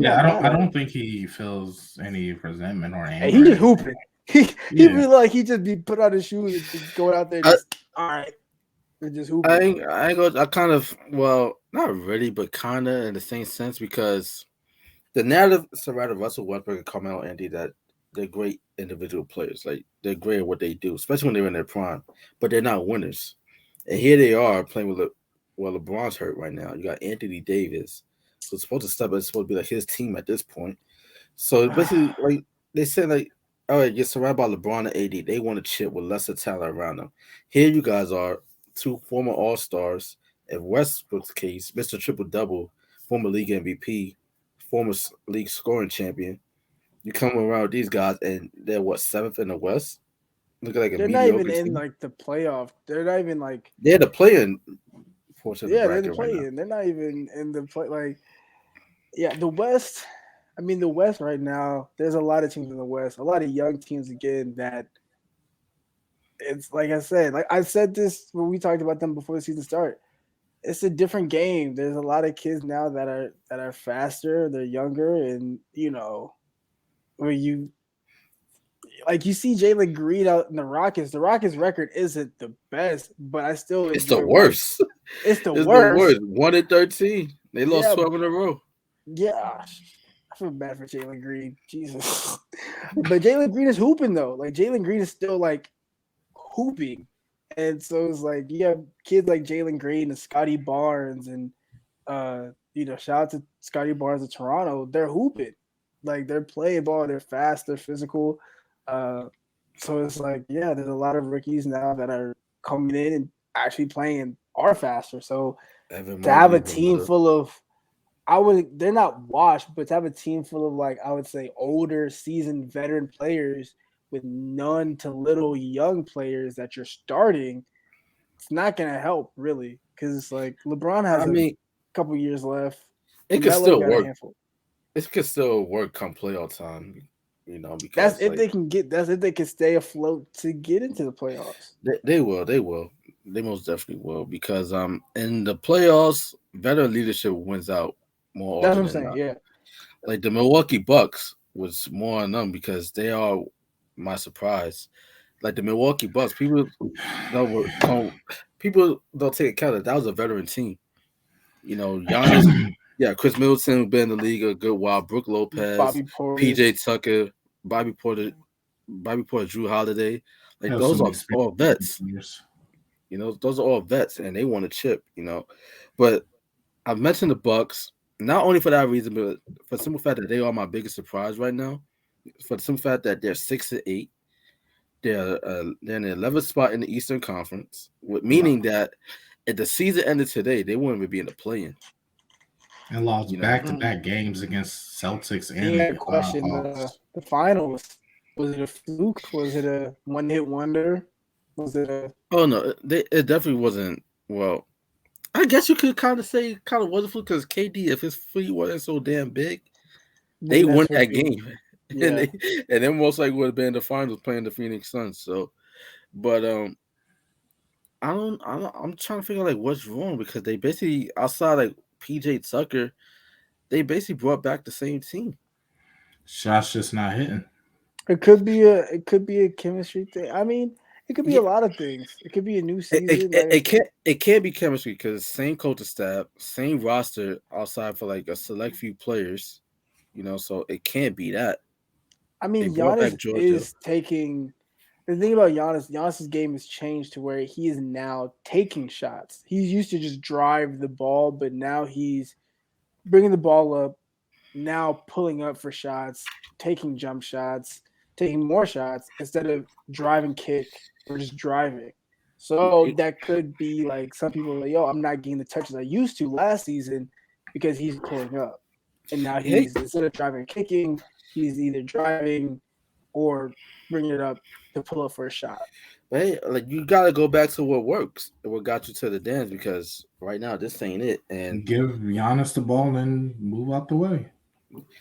don't think he feels any resentment or anger. Hey, he just hooping. He really like he just be put on his shoes and just going out there. All right. And just hooping. I kind of, well, not really, but kind of in the same sense because the narrative surrounding Russell Westbrook and Carmelo Anthony that they're great individual players. Like they're great at what they do, especially when they're in their prime. But they're not winners. And here they are playing with LeBron's hurt right now. You got Anthony Davis, so it's supposed to step. It's supposed to be like his team at this point. So basically, like they said, like all right, you're surrounded by LeBron and AD. They want to chip with lesser talent around them. Here you guys are, 2 former All-Stars. In Westbrook's case, Mr. Triple Double, former league MVP. Former league scoring champion. You come around with these guys, and they're 7th in the West. Looking like they're not even in like the playoff. They're not even like they're the playing portion. Yeah, they're the playing. They're not even in the play. Like, the West. I mean, the West right now. There's a lot of teams in the West. A lot of young teams again. That it's like I said. Like I said this when we talked about them before the season started. It's a different game. There's a lot of kids now that are faster, they're younger, and where you see Jalen Green out in the Rockets. The Rockets record isn't the best, but I still it's the worst. It's the worst. 1-13. They lost 12 in a row. Yeah. I feel bad for Jalen Green. Jesus. But Jalen Green is hooping though. Like Jalen Green is still like hooping. And so it's like you have kids like Jalen Green and Scotty Barnes and shout out to Scotty Barnes of Toronto. They're hooping. Like they're playing ball, they're fast, they're physical. Uh so it's like, yeah, there's a lot of rookies now that are coming in and actually playing are faster. So Evan to have a Mobley's team another. full of they're not washed, but to have a team full of like I would say older, seasoned veteran players with none to little young players that you're starting, it's not gonna help really. Cause it's like LeBron has I a mean, couple years left. it could LaMelo still got a work. handful. It could still work come playoff time, That's because if like they can get that's if they can stay afloat to get into the playoffs. they will, they most definitely will because in the playoffs, veteran leadership wins out more That's what often I'm than saying. not. Yeah. Like the Milwaukee Bucks was more on them because they are my surprise. Like the Milwaukee Bucks, don't people don't take account that was a veteran team. Giannis, yeah, Chris Middleton been in the league a good while. Brooke Lopez, Bobby PJ Portis. Tucker, Bobby Porter, Drew Holiday, like have some those are experience all vets. players. Those are all vets, and they want a chip. But I've mentioned the Bucks not only for that reason, but for the simple fact that they are my biggest surprise right now. For the simple fact that they're 6-8, they're in the 11th spot in the Eastern Conference, Wow. meaning that if the season ended today, they wouldn't even be in the play-in. And lost You know, back-to-back games against Celtics And you and got to question Hawks. the finals. Was it a fluke? Was it a one hit wonder? Was it a oh no, it definitely wasn't. Well, I guess you could kind of say kind of wasn't because KD, if his feet wasn't so damn big, the they won Nets would that be? game, and Yeah. they most likely would have been in the finals playing the Phoenix Suns. So, but I'm trying to figure out like what's wrong because they basically outside like PJ Tucker, they basically brought back the same team. Shots just not hitting. It could be a chemistry thing. I mean, it could be a Yeah, lot of things. It could be a new it, it, season. it Like I it said, can't be chemistry because same coaching staff, same roster outside for like a select few players. So it can't be that. I They mean, brought Giannis back Georgia. is taking the thing about Giannis's game has changed to where he is now taking shots. He's used to just drive the ball, but now he's bringing the ball up, now pulling up for shots, taking jump shots, taking more shots instead of driving kick or just driving. So that could be like some people are like, yo, I'm not getting the touches I used to last season because he's pulling up. And now Hey, he's instead of driving kicking, he's either driving or bringing it up to pull up for a shot. hey, like you gotta go back to what works and what got you to the dance because right now this ain't it. And Give Giannis the ball and move out the way.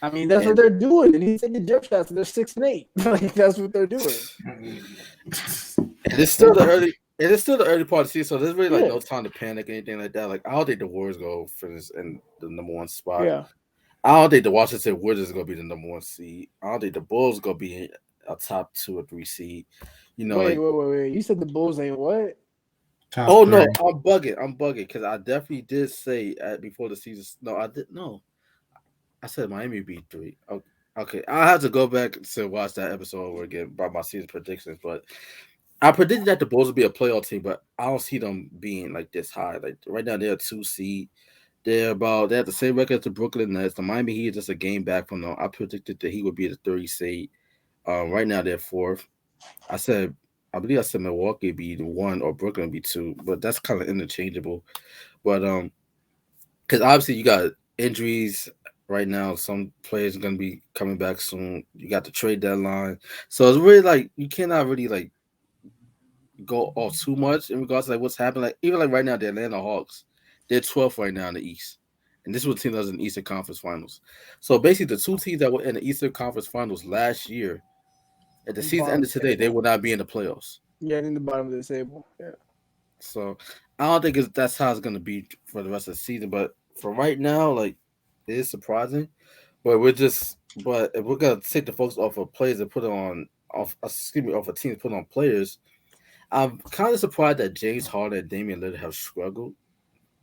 I mean, that's what and they're doing. And he's taking jump shots and they're 6-8. Like that's what they're doing. And it's still the early. It is still the early part of the season, so there's really like Yeah. no time to panic or anything like that. Like I don't think the Warriors go finish in the number one spot. Yeah. I don't think the Washington Wizards is gonna be the number one seed. I don't think the Bulls gonna be a top 2 or 3 seed. Wait, Like wait, wait, wait. You said the Bulls ain't what? Top oh three. no, I'm bugging. I'm bugging because I definitely did say before the season. No, I did no. I said Miami beat 3. Okay, I have to go back to watch that episode over again by my season predictions, but I predicted that the Bulls would be a playoff team, but I don't see them being like this high. Like right now, they're a 2 seed. They have the same record as the Brooklyn Nets. The Miami Heat is just a game back from them. I predicted that he would be the 30 seed. Right now they're fourth. I said I believe I said Milwaukee be the 1 or Brooklyn be 2, but that's kind of interchangeable. But because obviously you got injuries right now. Some players are gonna be coming back soon. You got the trade deadline, so it's really like you cannot really like go off too much in regards to like what's happening. Like even like right now, the Atlanta Hawks, they're 12th right now in the East, and this was a team that was in the Eastern Conference Finals. So basically, the 2 teams that were in the Eastern Conference Finals last year, at the season Bottom ended of the today, they table. will not be in the playoffs. Yeah, in the bottom of the table. Yeah. So I don't think that's how it's gonna be for the rest of the season. But for right now, like it is surprising. But if we're gonna take the focus off of players and put it on off of teams put on players, I'm kind of surprised that James Harden and Damian Lillard have struggled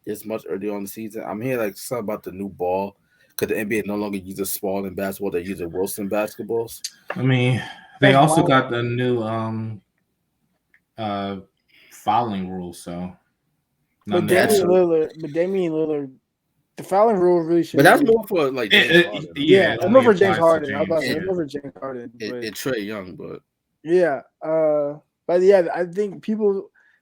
this much early on in the season. I'm hearing like something about the new ball because the NBA no longer uses small in basketball; they're using Wilson basketballs. I mean, they That's also wild. got the new uh fouling rule, so But nonetheless. Damian Lillard, the fouling rule really But shouldn't that's be. more for like James Harden, Yeah, It it's more only for James applies to Harden. I was about to James. say and, it's Yeah. more for James Harden, but and Trey Young. But yeah. But yeah, I think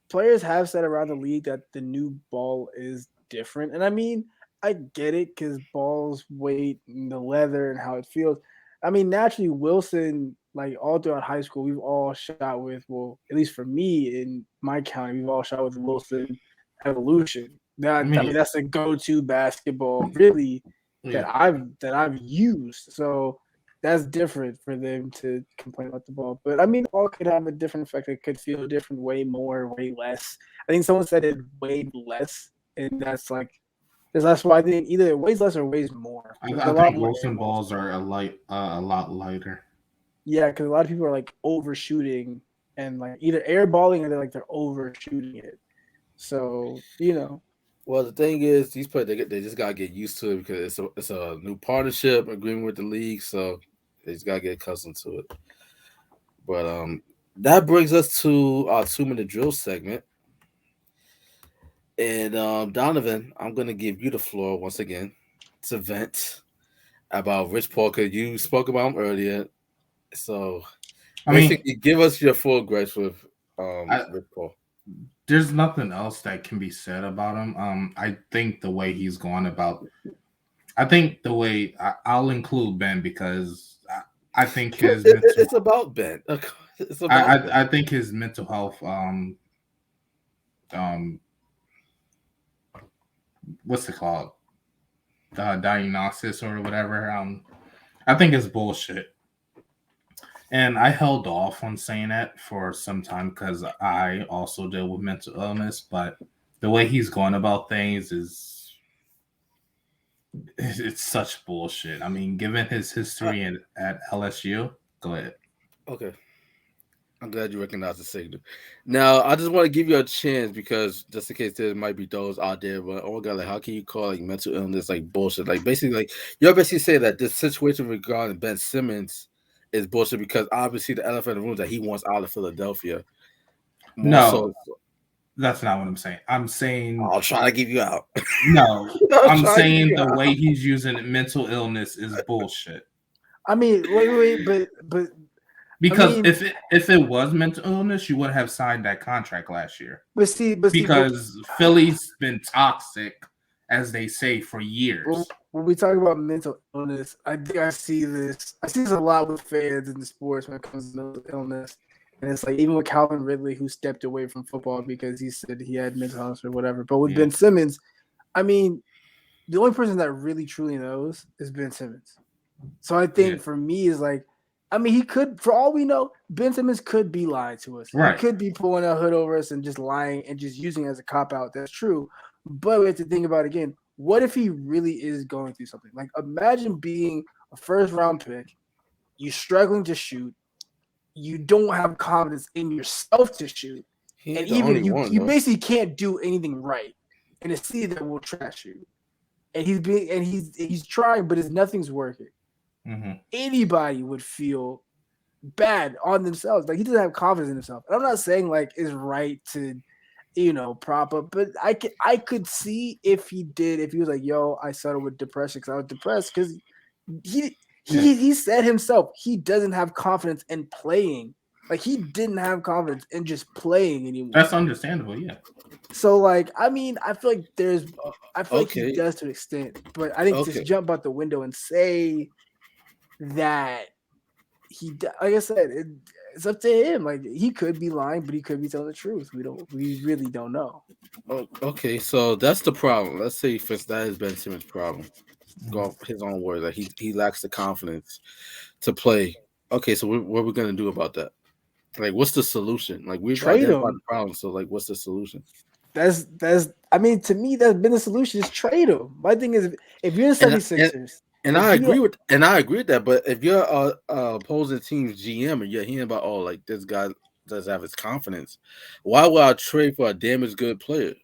players have said around the league that the new ball is different, and I mean, I get it because balls weight and the leather and how it feels. I mean, naturally, Wilson, like all throughout high school, we've all shot with. Well, at least for me in my county, we've all shot with Wilson Evolution. I That I mean, mean, that's the go-to basketball really yeah. that I've used. So that's different for them to complain about the ball. But I mean, the ball could have a different effect. It could feel different, way more, way less. I think someone said it weighed less, and that's why I think either it weighs less or weighs more. There's a I lot think more air Wilson balls. balls are a lot lighter. Yeah, because a lot of people are like overshooting and like either airballing or they're overshooting it. So well, the thing is, these players they just gotta get used to it because it's a new partnership agreement with the league, so they just gotta get accustomed to it. But that brings us to our 2 minute drill segment. And Donovan, I'm gonna give you the floor once again to vent about Rich Paul because you spoke about him earlier. So I mean, basically, give us your full grasp with I, Rich Paul. there's nothing else that can be said about him. I think the way he's gone about, I think the way I'll include Ben because I think his mental, It's about Ben. It's about Ben. I think his mental health, um, what's it called, diagnosis or whatever. I think it's bullshit. And I held off on saying that for some time because I also deal with mental illness. But the way he's going about things is it's such bullshit. I mean, given his Uh, history at LSU, go ahead. okay, I'm glad you recognize the signal. Now, I just want to give you a chance because just in case there might be those out there, but oh my god, like how can you call like mental illness like bullshit? Like basically, like you're basically saying that this situation regarding Ben Simmons is bullshit because obviously the elephant in the room is that he wants out of Philadelphia more No, so. that's not what I'm saying. I'm saying I'll try to give you out. no. I'll I'm try to give saying you the out. way he's using mental illness is bullshit. I mean, wait, but I Because mean, if it was mental illness, you would have signed that contract last year. but Because Philly's been toxic, as they say, for years. when we talk about mental illness, I think I see this. I see this a lot with fans in the sports when it comes to mental illness, and it's like even with Calvin Ridley, who stepped away from football because he said he had mental illness or whatever. But with Yeah. Ben Simmons, I mean, the only person that really truly knows is Ben Simmons. So I Yeah. think for me is like, I mean, he could, for all we know, Ben Simmons could be lying to us. He Right. could be pulling a hood over us and just lying and just using it as a cop out. That's true. But we have to think about it again. What if he really is going through something? Like imagine being a first round pick, you struggling to shoot, you don't have confidence in yourself to shoot, He and ain't the only even one you though. basically can't do anything right in a city that will trash you. And he's trying, but nothing's working. Mm-hmm. Anybody would feel bad on themselves. Like he doesn't have confidence in himself. And I'm not saying like it's right to, prop up, but I could see if he did, if he was like, yo, I settled with depression because I was depressed because he he said himself he doesn't have confidence in playing. Like he didn't have confidence in just playing anymore. That's understandable, yeah. So like, I mean, I feel like he Okay, does to an extent, but I think okay. just jump out the window and say that like I said, it's up to him. Like he could be lying, but he could be telling the truth. We really don't know. Okay, so that's the problem. Let's say for that is Ben Simmons' problem. Go Mhm. off his own words. Like he lacks the confidence to play. Okay, so what are we gonna do about that? Like, what's the solution? Like, we've Trade identified the him. problem. So, like, what's the solution? That's. I mean, to me, that's been the solution. Just trade him. My thing is, if you're the And 76ers, and if I you agree with that. But if you're opposing team's GM and you're hearing about like this guy does have his confidence, why would I trade for a damaged good player?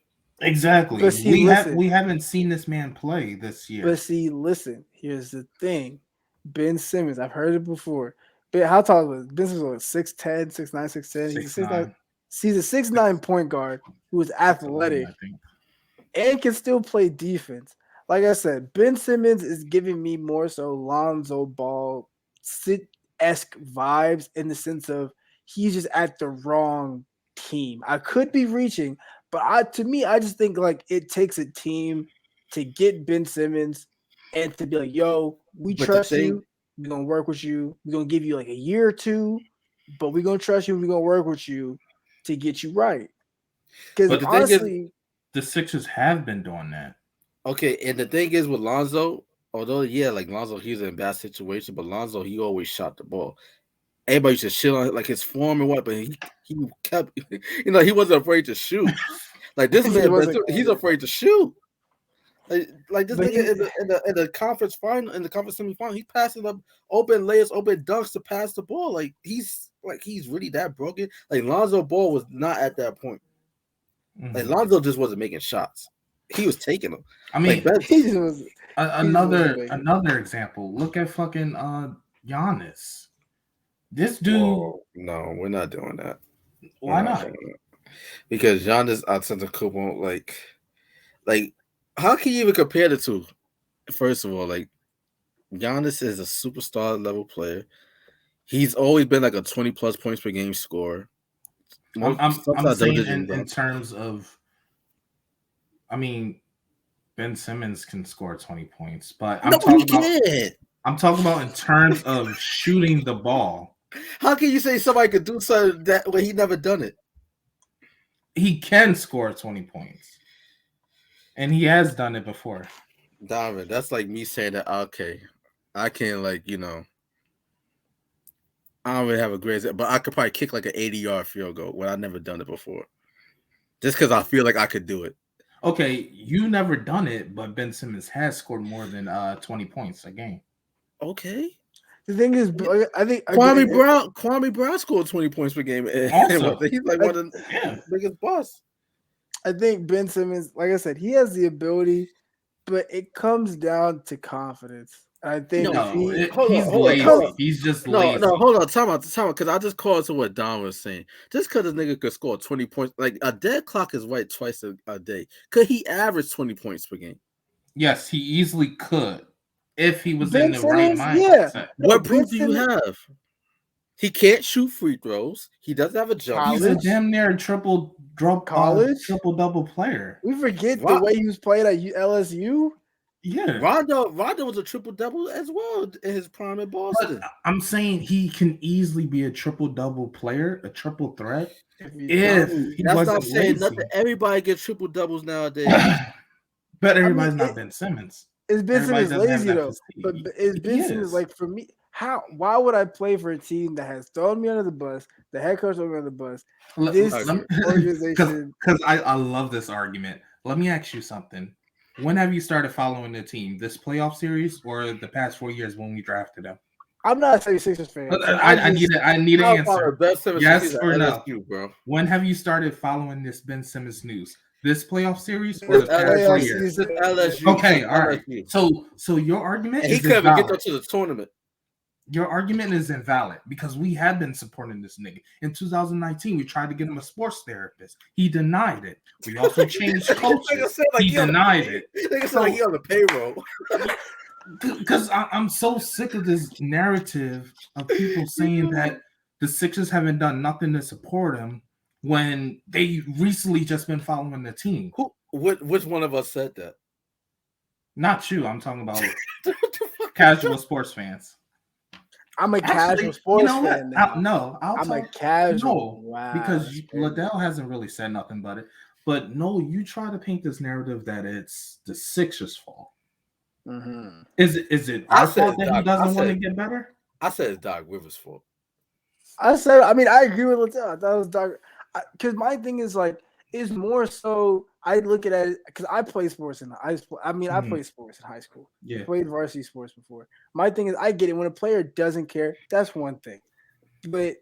Exactly. but see, listen, We haven't seen this man play this year. listen. Here's the thing, Ben Simmons. I've heard it before. But how tall was Ben Simmons? 6'10", 6'9", 6'10". He's a 6'9". He's a 6'9" point guard who is athletic and can still play defense. Like I said, Ben Simmons is giving me more so Lonzo Ball esque vibes in the sense of he's just at the wrong team. I could be reaching, but to me, I just think like it takes a team to get Ben Simmons and to be like, yo, we trust you. We're gonna work with you. We're gonna give you like a year or two, but we're gonna trust you. We're gonna work with you to get you right. Because honestly, the Sixers have been doing that. Okay, and the thing is with Lonzo, although like Lonzo, he's in a bad situation, but Lonzo, he always shot the ball. Everybody used to shit on like his form and what, but he kept, he wasn't afraid to shoot. Like this man, he's afraid to shoot. Like this nigga in the conference final, in the conference semifinal, he passing up open layers, open dunks to pass the ball. Like he's really that broken. Like Lonzo Ball was not at that point. Like Lonzo just wasn't making shots. He was taking them. I mean, another example. Look at fucking Giannis. This dude. Whoa, no, we're not doing that. Why not? Because Giannis Antetokounmpo, like, how can you even compare the two? First of all, like, Giannis is a superstar level player. He's always been like a 20+ points per game scorer. I'm saying in terms of. I mean, Ben Simmons can score 20 points, but I'm talking about in terms of shooting the ball. How can you say somebody could do something that way he never done it? He can score 20 points, and he has done it before. Donovan, that's like me saying that. Okay, I can't I don't really have a great, but I could probably kick like an 80-yard field goal when I've never done it before, just because I feel like I could do it. Okay, you never done it, but Ben Simmons has scored more than 20 points a game. Okay. The thing is, I think Kwame Brown scored 20 points per game. Also, he's like one of the biggest busts. I think Ben Simmons, like I said, he has the ability, but it comes down to confidence. I think he's lazy. He's just lazy. No, hold on. Time out. Because I just called to what Don was saying. Just because this nigga could score 20 points, like a dead clock is right twice a day. Could he average 20 points per game? Yes, he easily could if he was in the right mindset. Yeah. What proof do you have? He can't shoot free throws. He doesn't have a jump. He's a damn near triple double player. We forget the way he was playing at LSU. Yeah, Rondo was a triple double as well in his prime in Boston. But I'm saying he can easily be a triple double player, a triple threat. If he that's not saying nothing. Everybody gets triple doubles nowadays. But everybody's not Ben Simmons. Is Ben Simmons lazy though? But is Ben Simmons like for me? Why would I play for a team that has thrown me under the bus? The head coach thrown me under the bus. This organization. Because I love this argument. Let me ask you something. When have you started following the team? This playoff series or the past 4 years when we drafted them? I'm not a 76ers fan. I need an answer. Yes or no? Bro. When have you started following this Ben Simmons news? This playoff series or the past 4 years? LSU. Okay, all right. So your argument is he couldn't even get to the tournament. Your argument is invalid because we have been supporting this nigga. In 2019, we tried to get him a sports therapist. He denied it. We also changed coaches. He denied it. Nigga said like he on the payroll. Because I'm so sick of this narrative of people saying that the Sixers haven't done nothing to support him when they recently just been following the team. Which one of us said that? Not you. I'm talking about casual sports fans. I'm a casual sports fan. I'm a casual. Wow, because Liddell hasn't really said nothing about it. But no, you try to paint this narrative that it's the Sixers' fault. Mm-hmm. Is it our fault that he doesn't want to get better? I said it's Doc Rivers' fault. I agree with Liddell. I thought it was Doc. Because my thing is like, it's more so I look at it because I play sports I played sports in high school. Yeah, played varsity sports before. My thing is I get it when a player doesn't care. That's one thing, but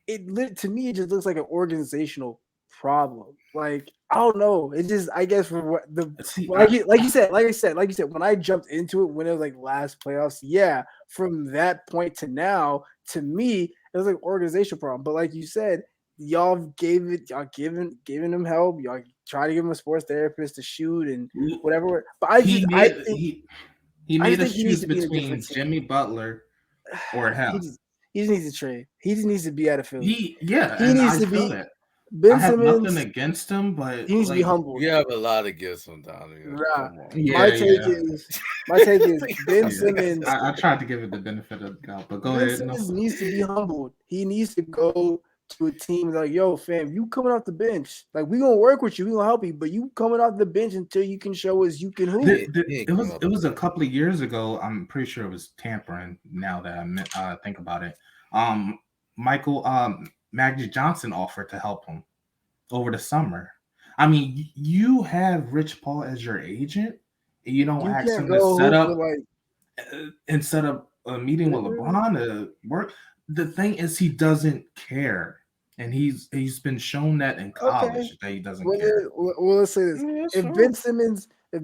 to me it just looks like an organizational problem. Like I don't know. It just I guess for what like you said when I jumped into it when it was like last playoffs. Yeah, from that point to now, to me it was like an organizational problem. But like you said, y'all giving him help. Y'all try to give him a sports therapist to shoot and whatever. But I he made think us he needs choose to be in a between different team. Jimmy Butler or him. He just needs to trade. He just needs to be out of Philly. He and needs I to feel be that. I Ben have nothing Simmons. against him, but He needs to be humbled. You have a lot against him, Donnie. Nah, Come on. my take is Ben Simmons. I tried to give it the benefit of the doubt, but go Ben ahead. Simmons needs to be humbled. He needs to go to a team like, yo, fam, you coming off the bench. Like, we gonna work with you, we gonna help you, but you coming off the bench until you can show us you can hoop. It was a couple of years ago. I'm pretty sure it was tampering. Now that I think about it, Michael Magic Johnson offered to help him over the summer. I mean, you have Rich Paul as your agent, and you don't ask him to set up a meeting with LeBron to work. The thing is, he doesn't care, and he's been shown that in college that he doesn't care. Well, let's say this: if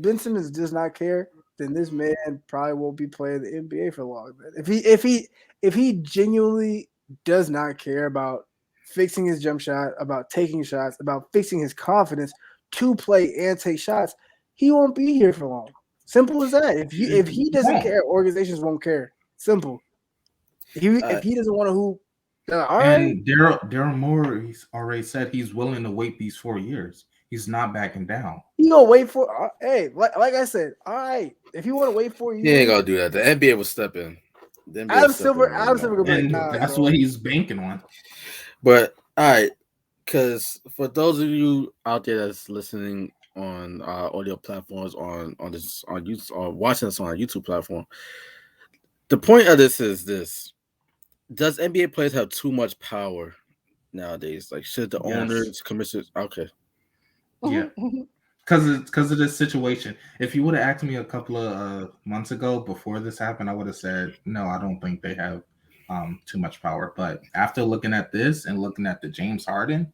Ben Simmons does not care, then this man probably won't be playing the NBA for long. If he genuinely does not care about fixing his jump shot, about taking shots, about fixing his confidence to play and take shots, he won't be here for long. Simple as that. If he doesn't care, organizations won't care. Simple. If he doesn't want to hoop, and Daryl Moore, he's already said he's willing to wait these 4 years. He's not backing down. He gonna wait for. Hey, like I said, all right. If you want to wait for you, he ain't gonna do that. The NBA will step in. Adam Silver gonna be like, nah, that's what he's banking on. But all right, because for those of you out there that's listening on audio platforms on YouTube or watching us on our YouTube platform, the point of this is this: does NBA players have too much power nowadays? Like, should the owners, commissioners? Okay, yeah, because of this situation. If you would have asked me a couple of months ago before this happened, I would have said no. I don't think they have too much power. But after looking at this and looking at the James Harden,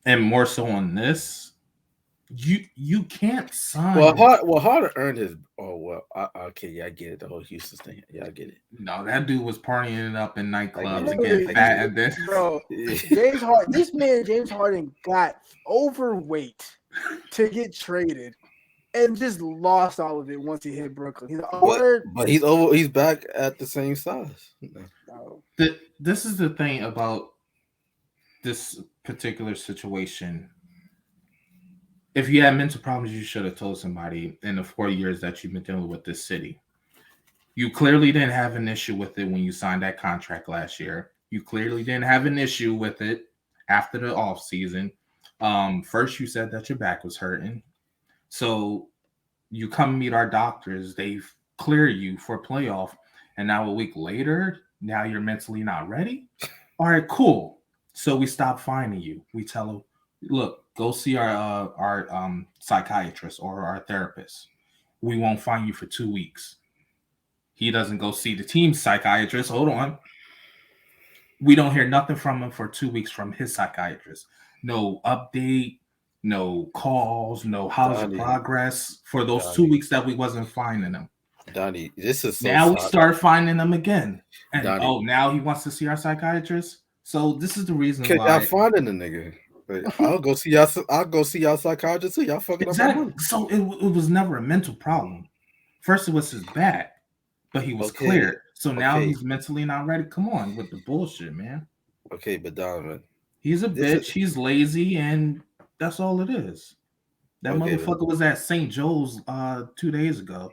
and more so on this, you can't sign. Well, Harden earned his. Oh well, okay, yeah, I get it. The whole Houston thing, yeah, I get it. No, that dude was partying it up in nightclubs and getting fat, and then bro, James Harden got overweight to get traded, and just lost all of it once he hit Brooklyn. But he's over. He's back at the same size. No. This is the thing about this particular situation. If you had mental problems, you should have told somebody in the 4 years that you've been dealing with this city. You clearly didn't have an issue with it when you signed that contract last year. You clearly didn't have an issue with it after the offseason. First, you said that your back was hurting. So you come meet our doctors. They clear you for playoff. And now a week later, now you're mentally not ready? All right, cool. So we stop finding you. We tell them, look, go see our psychiatrist or our therapist. We won't find you for 2 weeks. He doesn't go see the team's psychiatrist. Hold on. We don't hear nothing from him for 2 weeks from his psychiatrist. No update, no calls, no how's the progress for those 2 weeks that we wasn't finding him. Donnie, this is so now we start finding him again. And now he wants to see our psychiatrist. So this is the reason why y'all finding the nigga. I'll go see y'all psychiatrist too. Y'all fucking exactly. Up. So it was never a mental problem. First, it was his back, but he was cleared. So now he's mentally not ready. Come on with the bullshit, man. Okay, but Donovan, he's a bitch. He's lazy, and that's all it is. That motherfucker was at St. Joe's 2 days ago.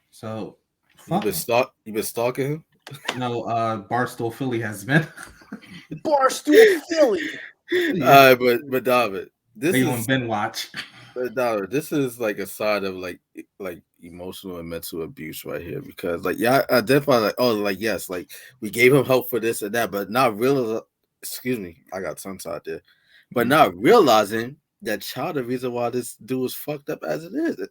So you been stalking him? No, Barstool Philly has been. Barstool Philly. But David, this is on Ben watch. But David, this is like a side of like emotional and mental abuse right here, because like identify yes, like we gave him help for this and that, but not realizing. Excuse me, I got tongue tied there, but not realizing that the reason why this dude was fucked up as it is.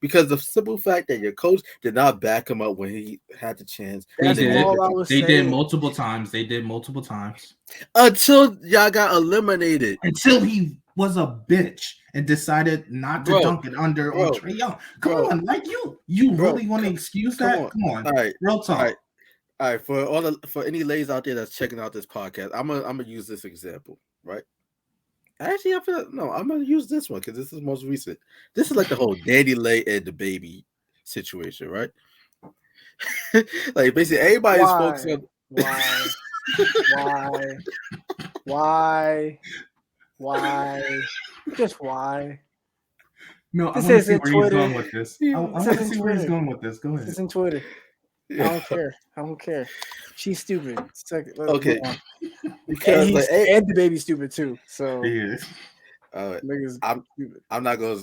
Because the simple fact that your coach did not back him up when he had the chance. They did multiple times. Until y'all got eliminated. Until he was a bitch and decided not to dunk it under on Trae Young. Come on, like you really want to excuse that? Come on. All right. Real talk. All right. All right, for any ladies out there that's checking out this podcast, I'm gonna use this example, right? Actually, I'm gonna use this one because this is most recent. This is like the whole Daddy Lay and the baby situation, right? Like basically everybody's focused Why? on. Why? Why? Why? Why? Just why? No, I This want to see isn't where he's going Twitter. with this. I This want to isn't see where he's Twitter. going with this. Go This ahead. isn't Twitter. I Yeah. don't care. I don't care. She's stupid. It's like, let's move Okay, on. And because like, hey, and the baby's stupid too. So Yeah. niggas I'm stupid. I'm not gonna.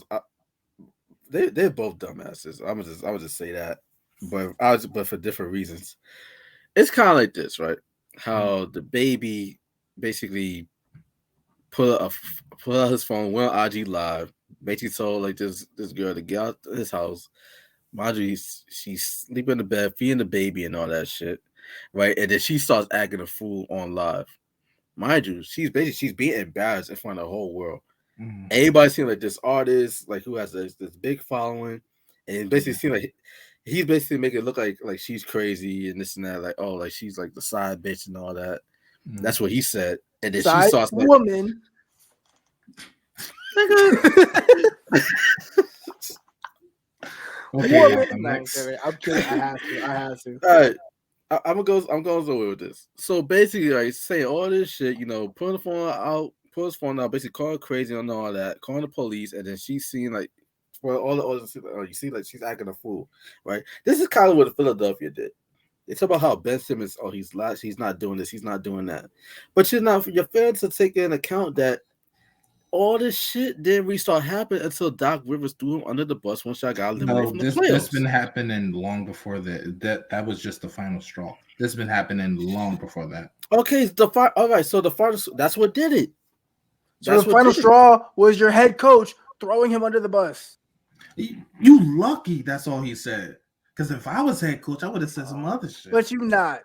They're both dumbasses. I'm gonna just say that, but for different reasons. It's kind of like this, right? How the baby basically put out his phone, went on IG live, basically told like this girl to get out his house. Mind you, she's sleeping in the bed, feeding the baby and all that shit, right? And then she starts acting a fool on live. Mind you, she's being embarrassed in front of the whole world. Mhm. Everybody seeing like this artist, like who has this big following, and basically seeing like he's basically making it look like she's crazy and this and that, like oh, like she's like the side bitch and all that. Mhm. That's what he said, and then she Side starts like, woman. Okay, Woman. yeah, No, I'm next. kidding. I'm kidding. I have to. all right. I'm going away with this. So basically, like saying all this shit, putting the phone out, put his phone out, basically calling crazy and all that, calling the police, and then she's seeing like for all the others, you see like she's acting a fool, right? This is kind of what Philadelphia did. They talk about how Ben Simmons, oh, he's not doing this, he's not doing that, but your fans to take into account that all this shit didn't really start happening until Doc Rivers threw him under the bus once y'all got eliminated No, from the this playoffs. been happening long before that was just the final straw. This been happening long before that. Okay, all right, so the final, that's what did it. So the final straw was your head coach throwing him under the bus. You lucky. That's all he said. Because if I was head coach, I would have said some other shit. But you not.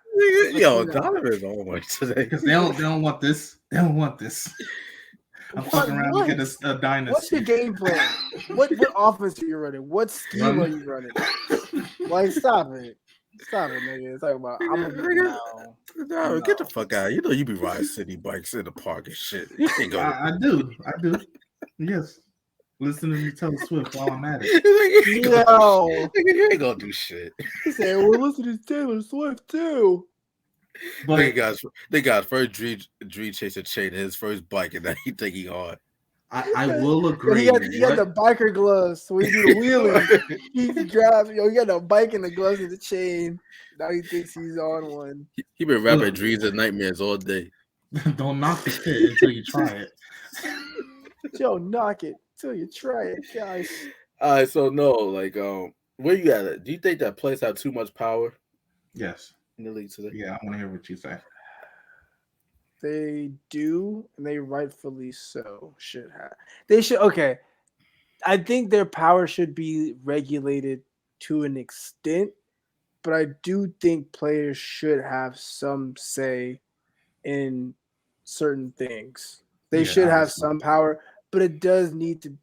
Yo, Donovan's almost today. Because they don't want this. They don't want this. I'm fucking around to get a dynasty. What's your game plan? What offense are you running? What scheme are you running? Like, stop it. Stop it, nigga. It's like about No, get the fuck out. You be riding city bikes in the park and shit. You can't go. I do. Yes. Listen to me tell Swift while I'm at it. You ain't gonna do shit. He said, we're listening to Taylor Swift too. But they got first dream chaser chain his first bike and now he think he hard. I will agree. He got the biker gloves, so he do the wheeling. He drives. He got the bike and the gloves and the chain. Now he thinks he's on one. He been rapping dreams and nightmares all day. Don't knock the shit until you try it. Yo, knock it till you try it, guys. All right, so no, like, where you at it? Do you think that players have too much power? Yes. In the league today? Yeah, I want to hear what you say. They do, and they rightfully so should have. They should. Okay, I think their power should be regulated to an extent, but I do think players should have some say in certain things. They should have some power, but it does need to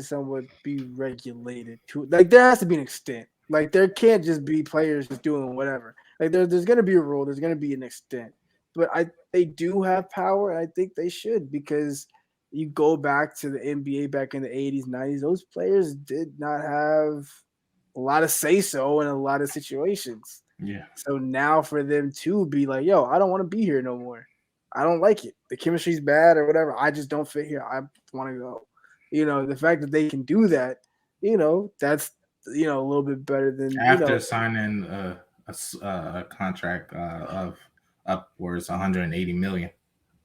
somewhat be regulated to, like, there has to be an extent. Like, there can't just be players just doing whatever. Like, there's going to be a rule. There's going to be an extent. But they do have power, and I think they should, because you go back to the NBA back in the 80s, 90s, those players did not have a lot of say-so in a lot of situations. Yeah. So now for them to be like, yo, I don't want to be here no more. I don't like it. The chemistry's bad or whatever. I just don't fit here. I want to go. The fact that they can do that, that's, a little bit better than after signing a contract of upwards 180 million.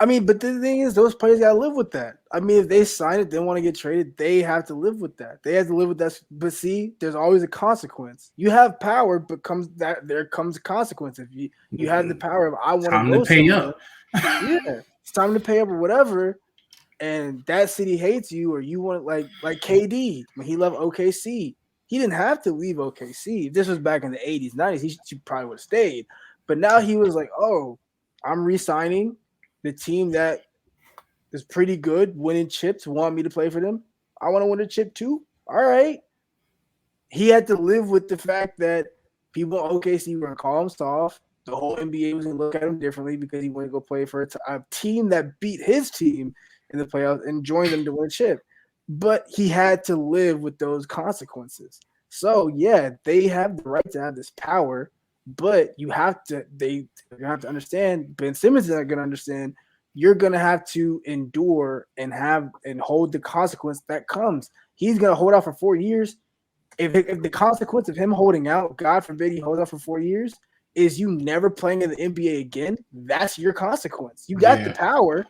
I mean, but the thing is, those players gotta live with that. I mean, if they sign it, they want to get traded, they have to live with that. They have to live with that. But see, there's always a consequence. You have power, but there comes a consequence. If you have the power of, I want to go pay somewhere. up. Yeah, it's time to pay up or whatever. And that city hates you, or you want, like KD when he left OKC. He didn't have to leave OKC. If this was back in the 80s, 90s, he probably would have stayed. But now he was like, oh, I'm re-signing. The team that is pretty good, winning chips, want me to play for them. I want to win a chip too. All right. He had to live with the fact that People in OKC were going to call him soft. The whole NBA was going to look at him differently because he went to go play for a team that beat his team in the playoffs and joined them to win a chip. But he had to live with those consequences. So yeah, they have the right to have this power, but you have to understand. Ben Simmons is not going to understand. You're going to have to endure and hold the consequence that comes. He's going to hold out for 4 years. If the consequence of him holding out, God forbid he holds out for 4 years, is you never playing in the NBA again, that's your consequence. You got the power.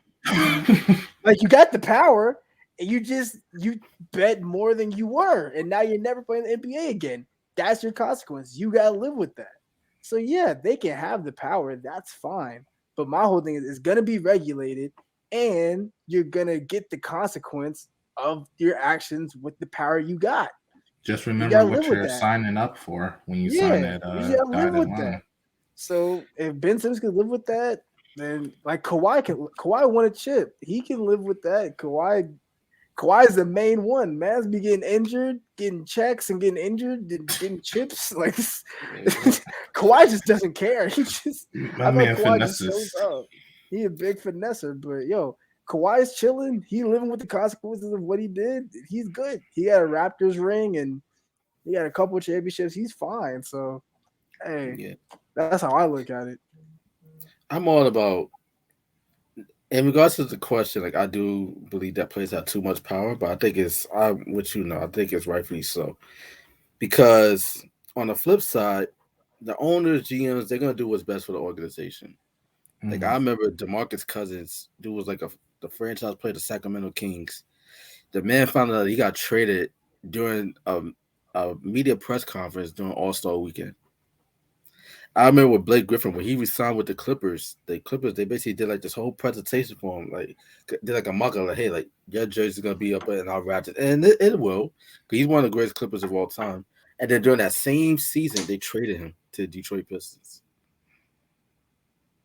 Like, you got the power, and you bet more than you were, and now you're never playing the NBA again. That's your consequence. You got to live with that. So, yeah, they can have the power. That's fine. But my whole thing is it's going to be regulated, and you're going to get the consequence of your actions with the power you got. Just remember what you're signing up for when you sign that dotted line. So if Ben Simmons can live with that, then like Kawhi won a chip. He can live with that. Kawhi is the main one. Man's be getting injured, getting checks and getting injured, getting chips. Like Kawhi just doesn't care. He just Kawhi just shows up. He a big finesser, but Kawhi's chilling. He living with the consequences of what he did. He's good. He got a Raptors ring and he got a couple of championships. He's fine. So, hey, that's how I look at it. I'm all about, in regards to the question, like I do believe that players have too much power, but I think I think it's rightfully so. Because on the flip side, the owners, GMs, they're gonna do what's best for the organization. Like I remember DeMarcus Cousins, dude was like the franchise player, the Sacramento Kings. The man found out he got traded during a media press conference during All-Star weekend. I remember with Blake Griffin when he resigned with the Clippers. The Clippers, they basically did like this whole presentation for him, like did like a mock up, like, hey, like your jersey's gonna be up in our Raptors, and it will, because he's one of the greatest Clippers of all time. And then during that same season, they traded him to the Detroit Pistons.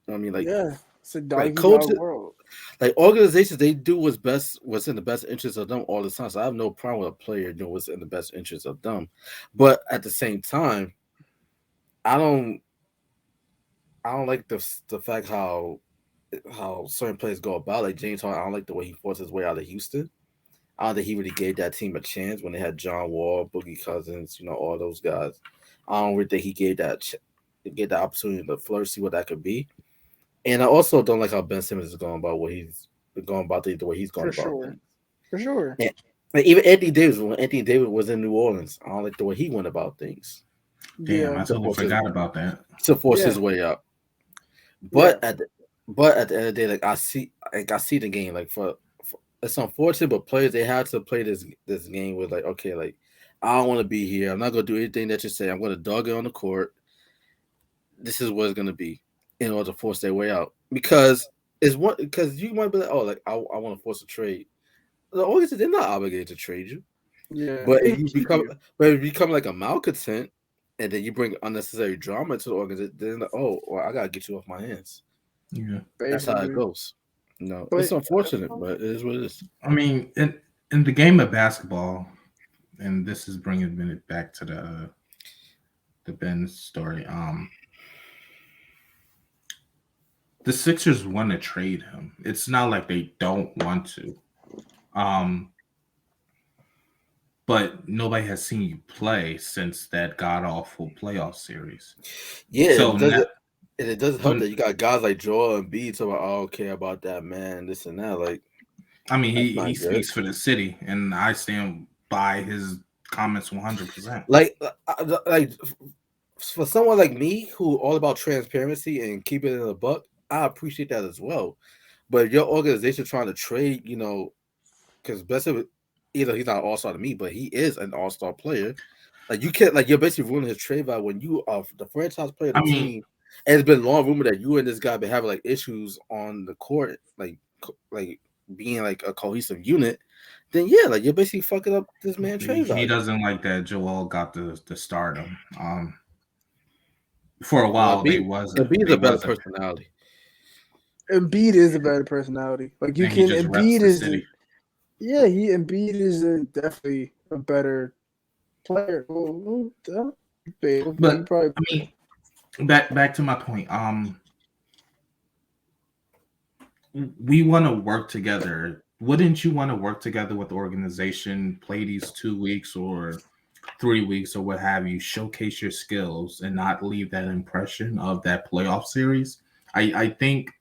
I mean, like, it's a dog world. Like organizations, they do what's in the best interest of them all the time. So I have no problem with a player doing what's in the best interest of them. But at the same time, I don't like the fact how certain players go about. Like James Harden, I don't like the way he forced his way out of Houston. I don't think he really gave that team a chance when they had John Wall, Boogie Cousins, all those guys. I don't really think he gave that opportunity to flourish, see what that could be. And I also don't like how Ben Simmons is going about the way he's going about things. For sure. And, like, even Anthony Davis, when Anthony Davis was in New Orleans, I don't like the way he went about things. Damn, I totally forgot about that. To force his way out. But at the end of the day, like I see the game. Like for it's unfortunate, but players, they have to play this game with like, okay, like I don't want to be here. I'm not gonna do anything that you say. I'm gonna dog it on the court. This is what it's gonna be in order to force their way out. Because you might be like, oh, like I want to force a trade. The organization, they're not obligated to trade you. Yeah. But if you become like a malcontent, and then you bring unnecessary drama to the organization, then I gotta get you off my hands. Yeah, that's how it goes. It's unfortunate, but it is what it is. I mean, in the game of basketball, and this is bringing it back to the Ben story. The Sixers want to trade him. It's not like they don't want to. But nobody has seen you play since that god-awful playoff series. Yeah, so it doesn't help that you got guys like Joel Embiid talking about, I don't care about that man, this and that. Like, I mean, he speaks for the city, and I stand by his comments 100%. Like for someone like me who all about transparency and keeping it in a buck, I appreciate that as well. But if your organization trying to trade, because either he's not an all-star to me, but he is an all-star player. Like you can't, like you're basically ruining his trade value when you are the franchise player of the team. And it's been long rumored that you and this guy been having like issues on the court, like being like a cohesive unit. Then like you're basically fucking up this man's trade value. He doesn't like that Joel got the stardom. For a while, Embiid is a better personality. Embiid is a better personality. Like you can Embiid is. Embiid is definitely a better player. But I mean, back to my point. We want to work together. Wouldn't you want to work together with the organization, play these 2 weeks or 3 weeks or what have you, showcase your skills and not leave that impression of that playoff series? I think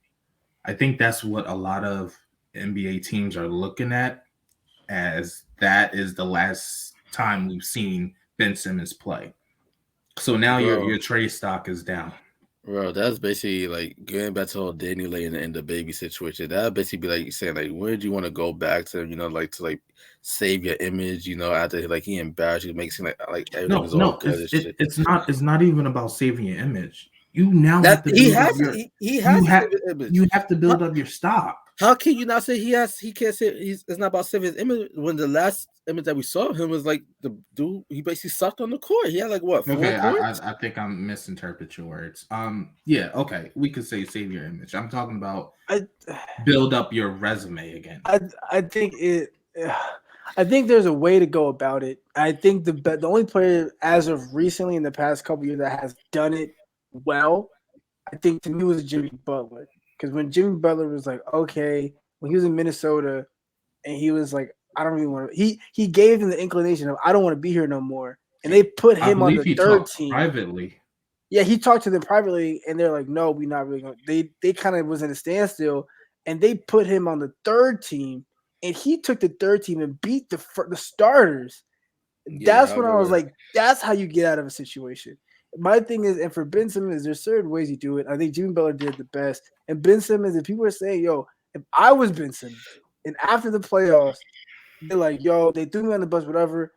that's what a lot of NBA teams are looking at, as that is the last time we've seen Ben Simmons play. So now Bro, your trade stock is down. bro, that's basically like going back to the whole Danny Lane and the baby situation. That basically be like saying like, where do you want to go back to? Like to like save your image. After like he embarrassed you, makes it like everything is all No, good and shit. it's not even about saving your image. You now That have to he build up has your he you has to have save his image. you have to build up your stock. How can you not say he can't say it's not about saving his image when the last image that we saw of him was like the dude he basically sucked on the court. He had like what 4 Okay, points? I think I'm misinterpret your words. Yeah, okay, we could say save your image. I'm talking about build up your resume again. I think it. I think there's a way to go about it. I think the only player as of recently in the past couple years that has done it well, I think to me was Jimmy Butler. Because when Jimmy Butler was like, okay, when he was in Minnesota, and he was like, I don't really want to. He gave them the inclination of I don't want to be here no more, and they put I him on believe the he third talked team. privately. Yeah, he talked to them privately, and they're like, "No, we're not really going." They kind of was in a standstill, and they put him on the third team, and he took the third team and beat the starters. That's Yeah, I when I was remember. like, "That's how you get out of a situation." My thing is, and for Ben Simmons, there's certain ways you do it. I think Jimmy Butler did the best, and Ben Simmons. If people are saying, "Yo," if I was Ben Simmons, and after the playoffs, they're like, "Yo," they threw me on the bus, whatever.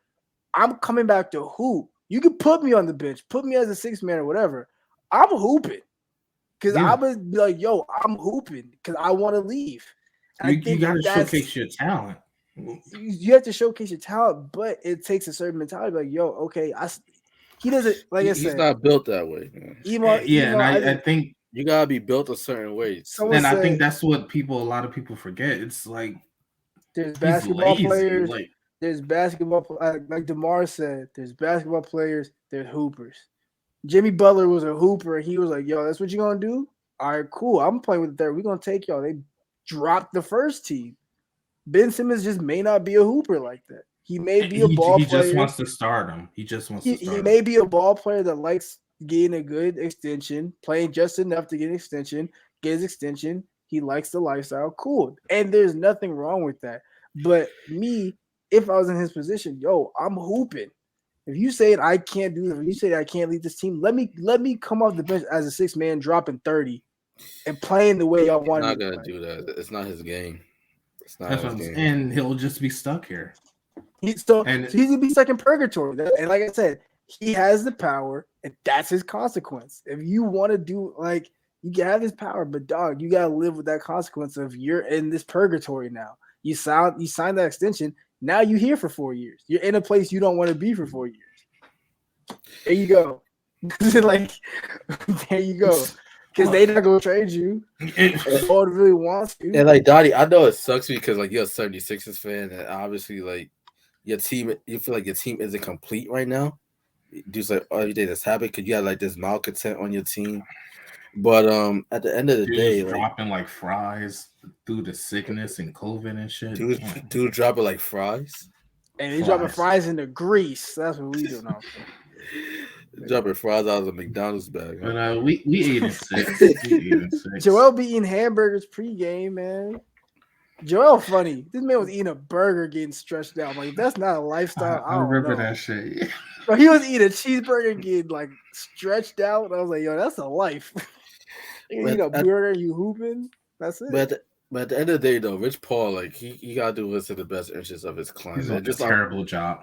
I'm coming back to hoop. You can put me on the bench, put me as a 6 man or whatever. I'm hooping because Yeah, I'm gonna be like, yo, I'm hooping because I want to leave. And I you think got to that's showcase your talent. you have to showcase your talent, but it takes a certain mentality. Like, yo, okay, he doesn't like I He's said. not built that way, man. Yeah, and I I think think You gotta be built a certain way. someone and I said think that's what a lot of people forget. It's like there's he's basketball lazy. players, Like there's basketball like DeMar said, there's basketball players, there's hoopers. Jimmy Butler was a hooper, and he was like, "Yo, that's what you gonna do? All right, cool. I'm playing with the third. We're gonna take y'all." They dropped the first team. Ben Simmons just may not be a hooper like that. He may be a ball he just player. wants to start him. He just wants to He start him. may be a ball player that likes getting a good extension, playing just enough to get an extension, get his extension. He likes the lifestyle. Cool. And there's nothing wrong with that. But me, if I was in his position, yo, I'm hooping. If you say I can't do this, if you say I can't lead this team, let me come off the bench as a 6 man dropping 30 and playing the way y'all He's wanted me not to gonna play. do that. It's not his game. It's not That's his what game. and he'll just be stuck here. So And he's gonna be stuck in purgatory. And like I said, he has the power, and that's his consequence. If you want to do like you can have his power, but dog, you gotta live with that consequence of you're in this purgatory now. You signed that extension. Now you're here for 4 years. You're in a place you don't want to be for 4 years. There you go. Like there you go. Because they not gonna trade you. No one really wants you. And like Dottie, I know it sucks because like you're a 76ers fan, and obviously like your team, you feel like your team isn't complete right now. Just like every day that's happening, because you have like this malcontent on your team. But at the end of the dude's day, like dropping like fries through the sickness and COVID and shit. dude drop it like fries. And they dropping fries into grease. That's what we do now. Dropping fries out of the McDonald's bag. Huh? But we 8-6. We 8-6. Joel be eating hamburgers pregame, man. Joel funny. This man was eating a burger getting stretched out. Like, if that's not a lifestyle, I don't remember know. that shit. Bro, he was eating a cheeseburger getting like stretched out. And I was like, yo, that's a life. You eat a burger, you hooping. That's it. But at the end of the day, though, Rich Paul, like he gotta do what's in the best interest of his client. He's doing a terrible job.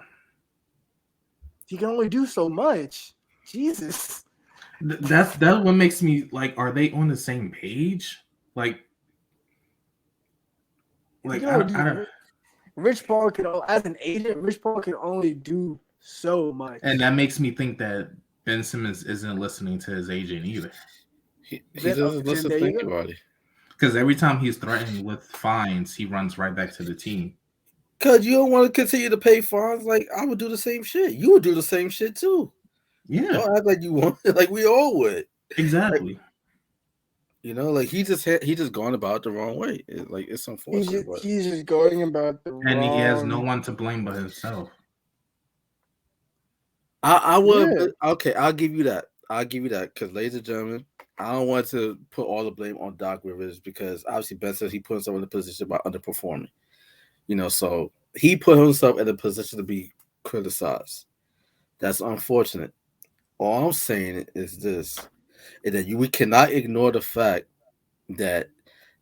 He can only do so much. Jesus. That's what makes me like. Are they on the same page? Like I don't. Rich Paul can, as an agent, Rich Paul can only do so much. And that makes me think that Ben Simmons isn't listening to his agent either. He doesn't listen to anybody. Because every time he's threatened with fines, he runs right back to the team. Because you don't want to continue to pay fines. Like, I would do the same shit. You would do the same shit too. Yeah, Don't act like you want it, like we all would. exactly. Like he just gone about it the wrong way. It's unfortunate, but He's just going about the And he has no wrong. one to blame but himself. I would. Yeah. Okay, I'll give you that. Because, ladies and gentlemen, I don't want to put all the blame on Doc Rivers because obviously Ben says he put himself in a position by underperforming. So he put himself in a position to be criticized. That's unfortunate. All I'm saying is this: is that we cannot ignore the fact that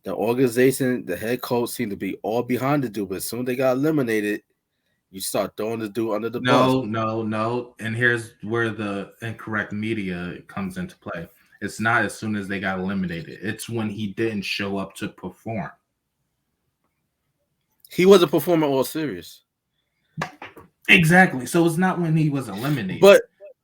the organization, the head coach, seemed to be all behind the dude, but as soon as they got eliminated, you start throwing the dude under the bus. No. And here's where the incorrect media comes into play. It's not as soon as they got eliminated. It's when he didn't show up to perform. He wasn't performing all serious. Exactly. So it's not when he was eliminated. But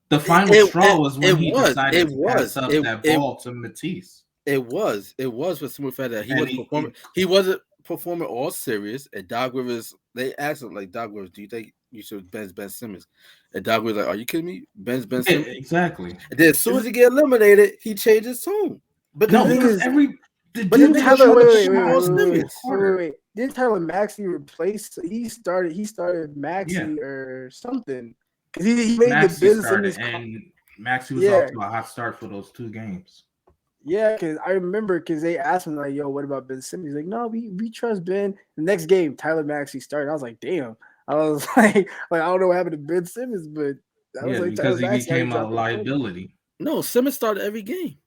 the final straw was when he decided to pass up that ball to Matisse. It was for simple fact that he wasn't performing. He wasn't performing all serious. And Doc Rivers, they asked him like, Doc Rivers, do you think you should Ben Simmons? And Doc Rivers like, are you kidding me? Ben Simmons. Exactly. And then as soon as he get eliminated, he changed his tone. But the thing is, didn't Tyler Maxey replace? He started Maxey or something because he made Maxey the Ben Simmons and Maxey was off to a hot start for those 2 games. Yeah, because I remember they asked him like, "Yo, what about Ben Simmons?" He's like, "No, we trust Ben." The next game, Tyler Maxey started. I was like, "Damn!" I was like I don't know what happened to Ben Simmons, but that was like because he became a liability. No, Simmons started every game.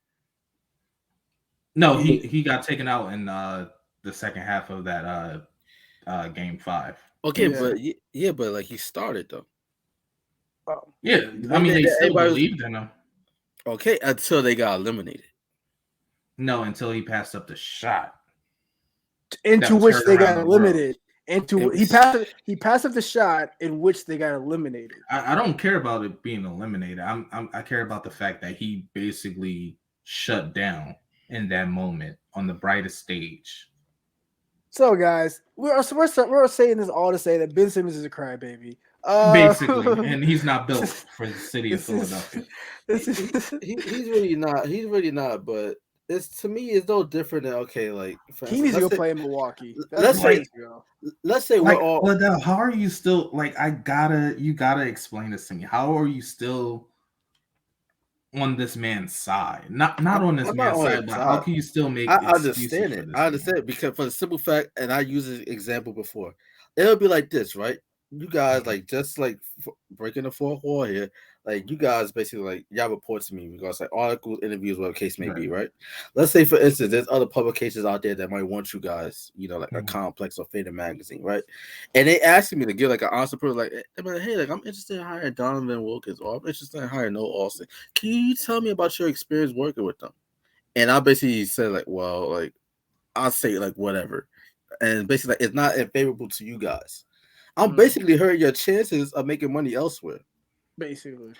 No, he got taken out in the second half of that game 5. Okay, but like he started though. Yeah, I mean they still believed in him. Okay, until they got eliminated. No, until he passed up the shot. Into which they got eliminated. He passed up the shot in which they got eliminated. I don't care about it being eliminated. I care about the fact that he basically shut down in that moment on the brightest stage. So guys, we're saying this all to say that Ben Simmons is a crybaby. Basically, and he's not built for the city of Philadelphia. He's really not. He's really not. But to me, it's no different than like he needs to go play in Milwaukee. Let's say we're all. But how are you still like? You gotta explain this to me. How are you still on this man's side? Not on this man's side, but how can you still make? I understand it. I understand it because for the simple fact, and I used this example before, it'll be like this, right? You guys just breaking the fourth wall here. Like you guys basically y'all report to me regards articles, interviews, whatever case may be, right? Let's say for instance, there's other publications out there that might want you guys, a Complex or Fader magazine, right? And they asking me to give an honest approach, hey, I'm interested in hiring Donovan Wilkins or I'm interested in hiring Noah Austin. Can you tell me about your experience working with them? And I basically said I'll say whatever, and basically it's not favorable to you guys. I'm basically hurting your chances of making money elsewhere. Basically,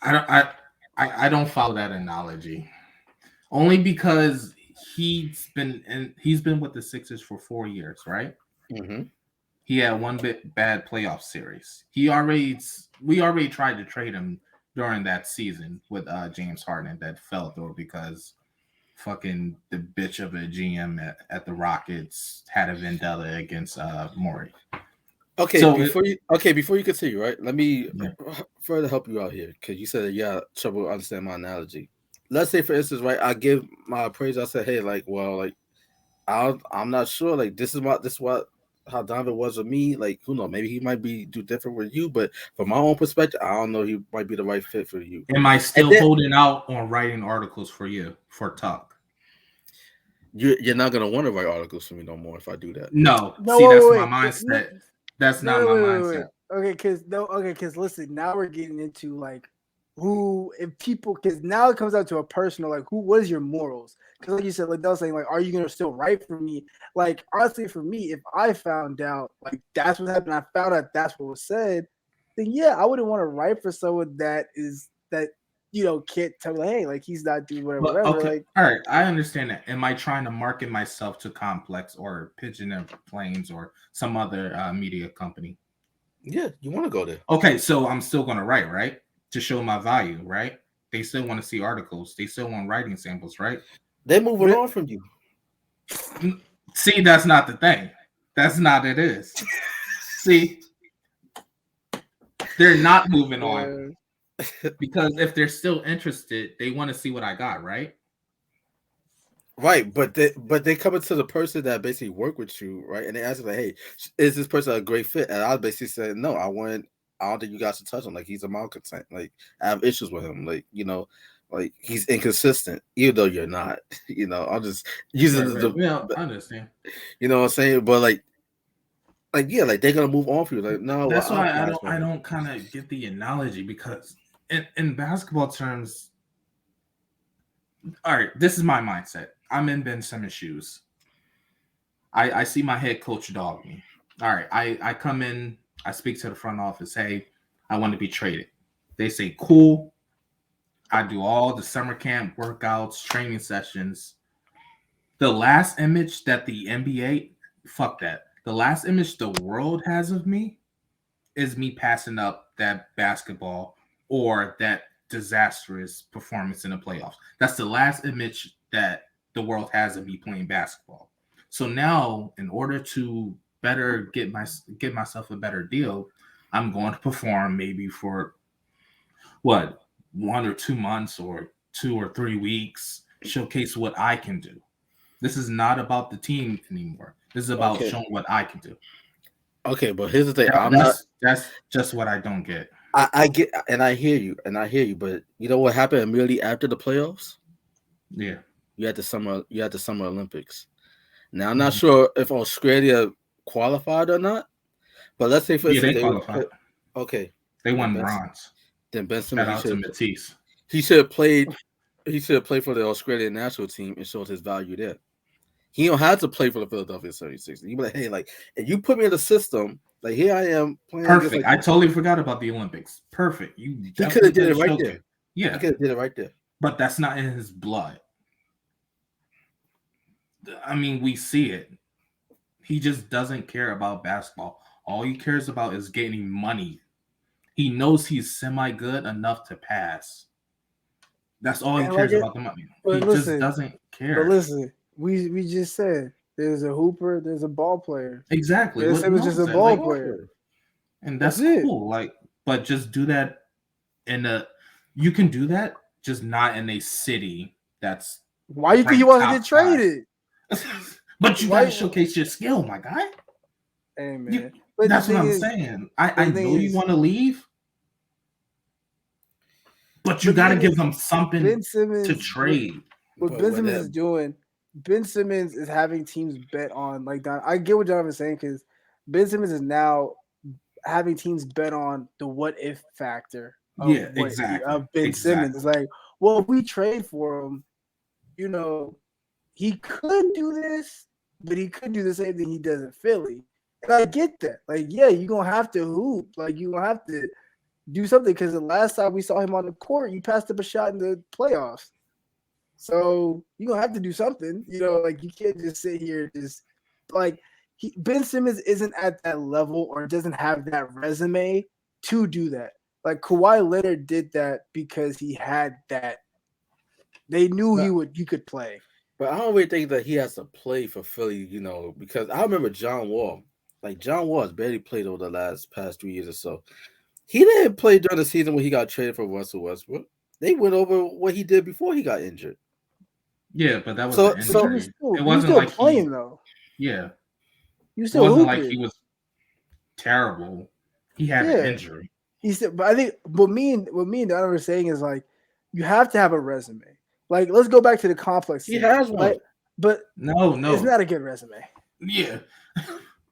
I don't follow that analogy, only because he's been with the Sixers for 4 years, right? Mm-hmm. He had one bad playoff series. We already tried to trade him during that season with James Harden that fell through because fucking the bitch of a GM at the Rockets had a vendetta against Morey. Okay, so before you continue, right? Let me further help you out here because you said that you had trouble understanding my analogy. Let's say, for instance, right, I give my appraisal. I said, hey, I'm not sure. This is how Donovan was with me. Who knows? Maybe he might do different with you, but from my own perspective, I don't know. He might be the right fit for you. Am I still holding out on writing articles for you for Talk? You're not gonna want to write articles for me no more if I do that. No, see, that's my mindset. That's not my mindset. Okay, because listen, now we're getting into because now it comes out to a personal what is your morals? Because like you said, they were saying are you gonna still write for me? Honestly, for me, if I found out that's what happened, I found out that's what was said, then yeah, I wouldn't want to write for someone that can't tell me hey he's not doing whatever. Okay, all right, I understand that. Am I trying to market myself to Complex or Pigeon and Plains or some other media company? Yeah, you want to go there. Okay, so I'm still gonna write, right? to show my value, right? They still want to see articles. They still want writing samples, right? They're moving on from you. See, that's not the thing. That's not it is. See, they're not moving on because if they're still interested, they want to see what I got, right? Right, but they come to the person that basically work with you, right? And they ask like, "Hey, is this person a great fit?" And I basically said, "No, I don't think you guys should touch him. Like he's a malcontent. Like I have issues with him. Like like he's inconsistent, even though you're not. I'll just using Right. Yeah, I understand. You know what I'm saying? But like yeah, like they're gonna move on for you. Like no, that's why I don't kind of get the analogy because in basketball terms. All right, this is my mindset. I'm in Ben Simmons' shoes. I see my head coach dog me. All right, I come in, I speak to the front office. Hey, I want to be traded. They say, cool. I do all the summer camp workouts, training sessions. The last image that the NBA, fuck that. The last image the world has of me is me passing up that basketball or that disastrous performance in the playoffs. That's the last image that the world has of me playing basketball. So now, in order to better get myself a better deal, I'm going to perform maybe for 1 or 2 months or 2 or 3 weeks, showcase what I can do. This is not about the team anymore. This is about showing what I can do. Okay, but here's the thing. That's just what I don't get. I get, and I hear you, but you know what happened immediately after the playoffs? Yeah, you had the Summer Olympics. Now I'm not sure if Australia qualified or not, but let's say for instance they qualified. Okay, they won bronze. Then Ben Simmons he should have played. He should have played for the Australian national team and showed his value there. He don't have to play for the Philadelphia 76ers. You be like, hey, like, if you put me in the system, like here I am playing. Perfect. I totally forgot about the Olympics. Perfect. He could have did it right there. Yeah, he could have did it right there. But that's not in his blood. I mean, we see it. He just doesn't care about basketball. All he cares about is getting money. He knows he's semi-good enough to pass. That's all he cares about the money. He just doesn't care. But listen, we just said there's a hooper, there's a ball player. Exactly. It was just a ball player. And that's cool. Like, but just do that you can do that, just not in a city that's why you think he wants to get traded? But you gotta showcase your skill, my guy. Hey man. That's what I'm saying. I know you want to leave, but you got to give them something to trade. What Ben Simmons is doing, Ben Simmons is having teams bet on, like, Don. I get what Jonathan's saying because Ben Simmons is now having teams bet on the what if factor. Of Ben Simmons. It's like, well, if we trade for him, he could do this, but he could do the same thing he does in Philly. And I get that. Like, yeah, you're going to have to hoop. Like, you're going to have to do something because the last time we saw him on the court, you passed up a shot in the playoffs. So you're going to have to do something. Like, you can't just sit here Ben Simmons isn't at that level or doesn't have that resume to do that. Like, Kawhi Leonard did that because he had that. They knew he could play. But I don't really think that he has to play for Philly, because I remember John Wall. Like, John Wall has barely played over the past 3 years or so. He didn't play during the season when he got traded for Russell Westbrook. They went over what he did before he got injured. Yeah, but that was an injury. It wasn't like playing though. Yeah. It wasn't like he was terrible. He had an injury. He said, but I think what me and Donovan were saying is, like, you have to have a resume. Like, let's go back to the complex. He has one. But no. It's not a good resume. Yeah.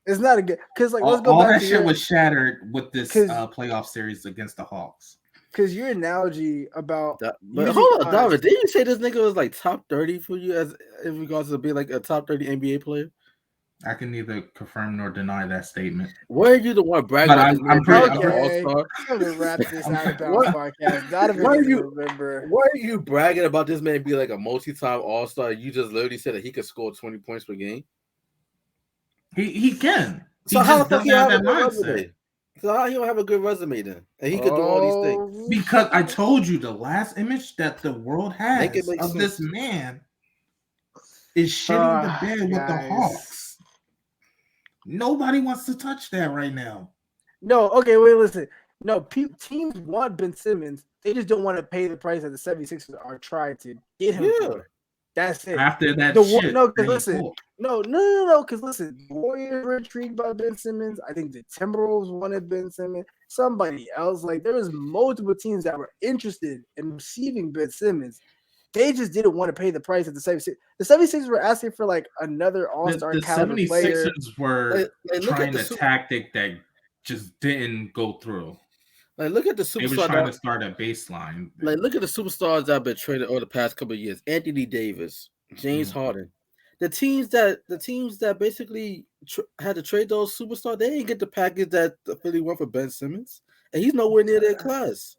It's not a good because, like, let's go back that shit was shattered with this playoff series against the Hawks. Because your analogy about but hold on, David, didn't you say this nigga was like top 30 for you as in regards to being like a top 30 NBA player? I can neither confirm nor deny that statement. Why are you the one bragging about this? I'm gonna wrap this out about podcast. Why are you bragging about this man being like a multi-time all-star? You just literally said that he could score 20 points per game. He can. So how the fuck you have that mindset? So how he don't have a good resume then? And he could do all these things. Because I told you the last image that the world Make it has make of sense. this man is shitting the bed with the Hawks. Nobody wants to touch that right now. No, okay, wait, listen. No, teams want Ben Simmons. They just don't want to pay the price that the 76ers are trying to get him for. That's it. After that shit. No, because listen. No, because listen, the Warriors were intrigued by Ben Simmons. I think the Timberwolves wanted Ben Simmons. Somebody else, like there was multiple teams that were interested in receiving Ben Simmons. They just didn't want to pay the price at the 76ers. The 76ers were asking for like another all-star caliber player. The 76ers were trying a tactic that just didn't go through. Like, look at the superstar. They were trying to start a baseline. Like, look at the superstars that have been traded over the past couple of years: Anthony Davis, James Harden. The teams that basically had to trade those superstars, they didn't get the package that the Philly went for Ben Simmons, and he's nowhere near their class.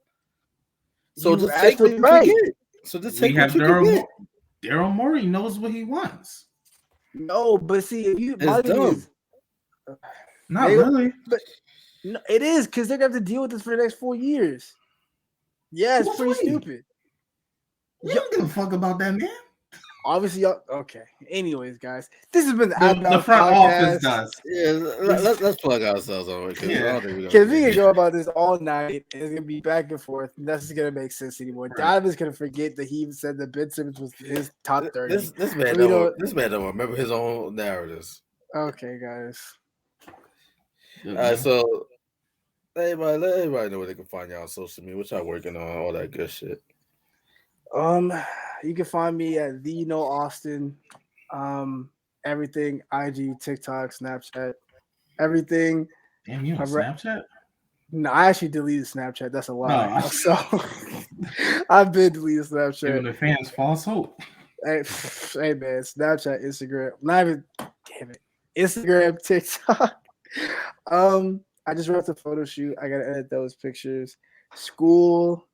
So just take what you can get. So just take what you can get. Daryl Morey knows what he wants. No, but see, if you it's dumb. Not really. But no, it is because they're gonna have to deal with this for the next 4 years. Yeah, it's pretty stupid. We don't give a fuck about that, man. Obviously, y'all okay. Anyways, guys, this has been the front office does. Yeah, let's plug ourselves on it because we can go about this all night. And it's gonna be back and forth. And that's just gonna make sense anymore. Right. Donovan's gonna forget that he even said that Ben Simmons was his top 30. This man don't remember his own narratives. Okay, guys. All right, so let everybody know where they can find y'all on social media. What y'all working on? All that good shit. You can find me at Austin. Everything IG, TikTok, Snapchat, everything. Damn, you on Snapchat? No, I actually deleted Snapchat. That's a lie. No. So I've been deleted Snapchat. Giving the fans false hope. Hey man, Snapchat, Instagram, not even. Damn it, Instagram, TikTok. I just wrote the photo shoot. I gotta edit those pictures. School.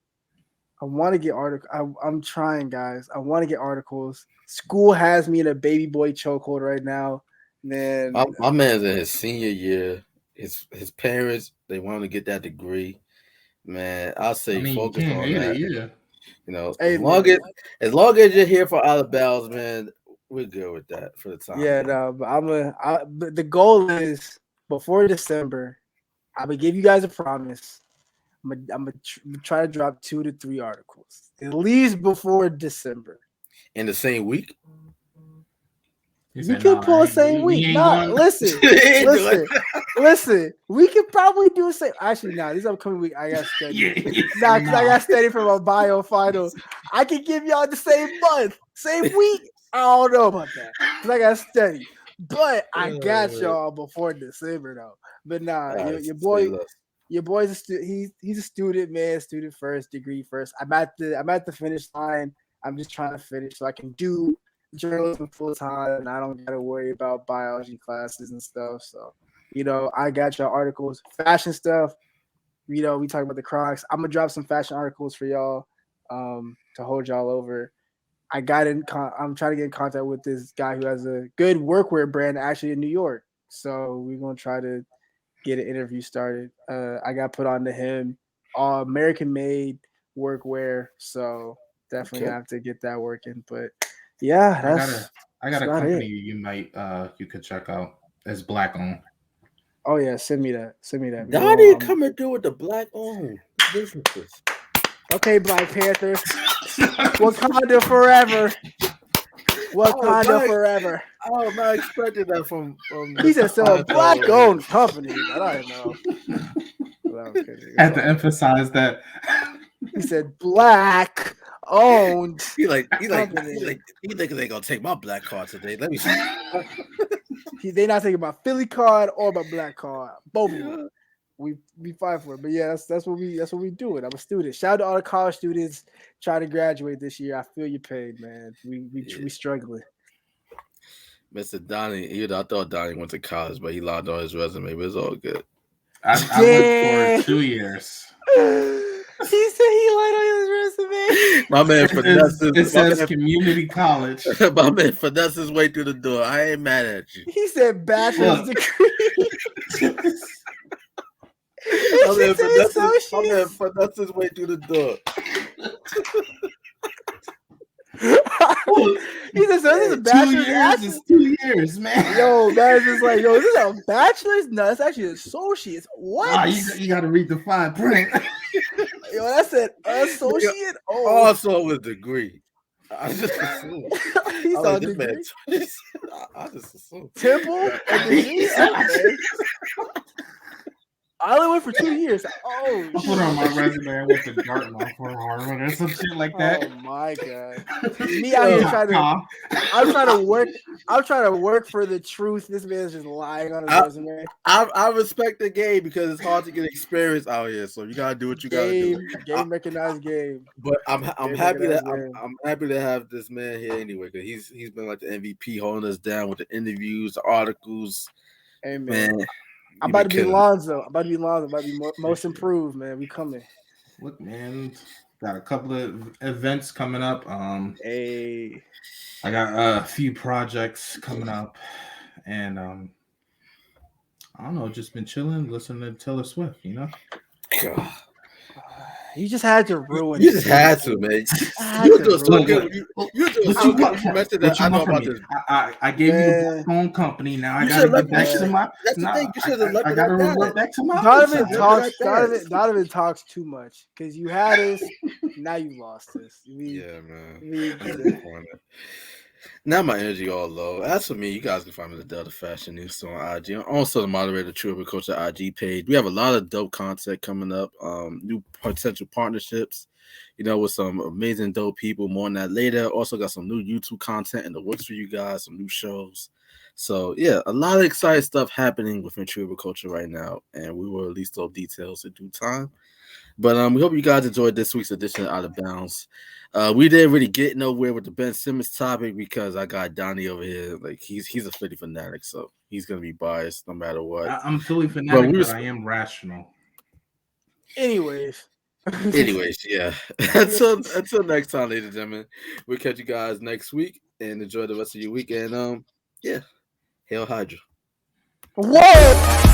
I want to get articles. I'm trying, guys. I want to get articles. School has me in a baby boy chokehold right now. Man, my man's in his senior year. His parents, they want him to get that degree. Man, I'll say focus on that. You know, hey, as long as you're here for Outta Bounds, man, we're good with that for the time. Yeah, no, but the goal is before December, I'm gonna give you guys a promise. I'm gonna try to drop 2 to 3 articles at least before December. In the same week? You can pull the same week. No, listen. We could probably do the same. Actually, this upcoming week I got study. Because I got study for my bio final. I can give y'all the same month, same week. I don't know about that because I got study. But I got y'all before December though. But your boy. Your boy's he's a student, man. Student first, degree first. I'm at the finish line. I'm just trying to finish so I can do journalism full time, and I don't got to worry about biology classes and stuff. So, I got your articles, fashion stuff. We talk about the Crocs. I'm gonna drop some fashion articles for y'all, to hold y'all over. I'm trying to get in contact with this guy who has a good workwear brand actually in New York. So we're gonna try to get an interview started. I got put on to him, all American made workwear. So definitely have to get that working. But yeah, I got a company you could check out. It's black owned. Oh yeah, send me that. How do you come and do with the black owned businesses? Okay, Black Panther. Wakanda forever. Wakanda forever. I was not expecting that from he said so a black owned company, but I know. I had to emphasize that. He said black owned. He thinks they gonna take my black card today. Let me see. They not taking my Philly card or my black card. Both of them. We fight for it. But yeah, that's what we do it. I'm a student. Shout out to all the college students trying to graduate this year. I feel your pain, man. We struggling. Mr. Donnie, I thought Donnie went to college, but he lied on his resume, but it's all good. I went for 2 years. He said he lied on his resume. My man finessed. It says community college. My man finessed his way through the door. I ain't mad at you. He said bachelor's degree. I'm there finesse his way through the door. He said, so this is a bachelor's. 2 years is 2 years, man. Yo, man's just like, yo, is this a bachelor's? No, it's actually an associate's. What? You got to read the fine print. Yo, that's an associate. Oh, Also with degree. I just assumed. He's I on like, degree. I just assumed. Temple and degree. Okay. I only went for 2 years. Oh, I put on my resume. I went to Dartmouth for Harvard or some shit like that. Oh my god! Me out here I'm trying to work for the truth. This man's just lying on his resume. I respect the game because it's hard to get experience out here. So you gotta do what you gotta do. Game recognized game. But I'm happy to have this man here anyway because he's been like the MVP, holding us down with the interviews, the articles. Hey man. I'm about to be Lonzo. I'm about to be most improved, man. We coming. Look, man, got a couple of events coming up. Hey, I got a few projects coming up, and I don't know, just been chilling, listening to Taylor Swift. You know. God. You just had to ruin. You just had to, man. You do so good. You do so good. You mentioned that. I know about this. I gave you the phone company. Now I gotta get back to my. That's the thing. You should have left. I gotta revert back to my. Donovan talks too much because you had us. Now you lost us. Yeah, man. Now my energy all low. As for me, you guys can find me the Delta Fashion News on IG. I'm also the moderator, True Urban Culture IG page. We have a lot of dope content coming up. New potential partnerships, with some amazing dope people. More on that later. Also got some new YouTube content in the works for you guys. Some new shows. So yeah, a lot of exciting stuff happening within True Urban Culture right now, and we will release those details in due time. But we hope you guys enjoyed this week's edition of Outta Bounds. We didn't really get nowhere with the Ben Simmons topic because I got Donnie over here. Like he's a Philly fanatic, so he's gonna be biased no matter what. I'm Philly fanatic, but I am rational. Anyways, yeah. until next time, ladies and gentlemen, we'll catch you guys next week and enjoy the rest of your weekend. Yeah, Hail Hydra. Whoa.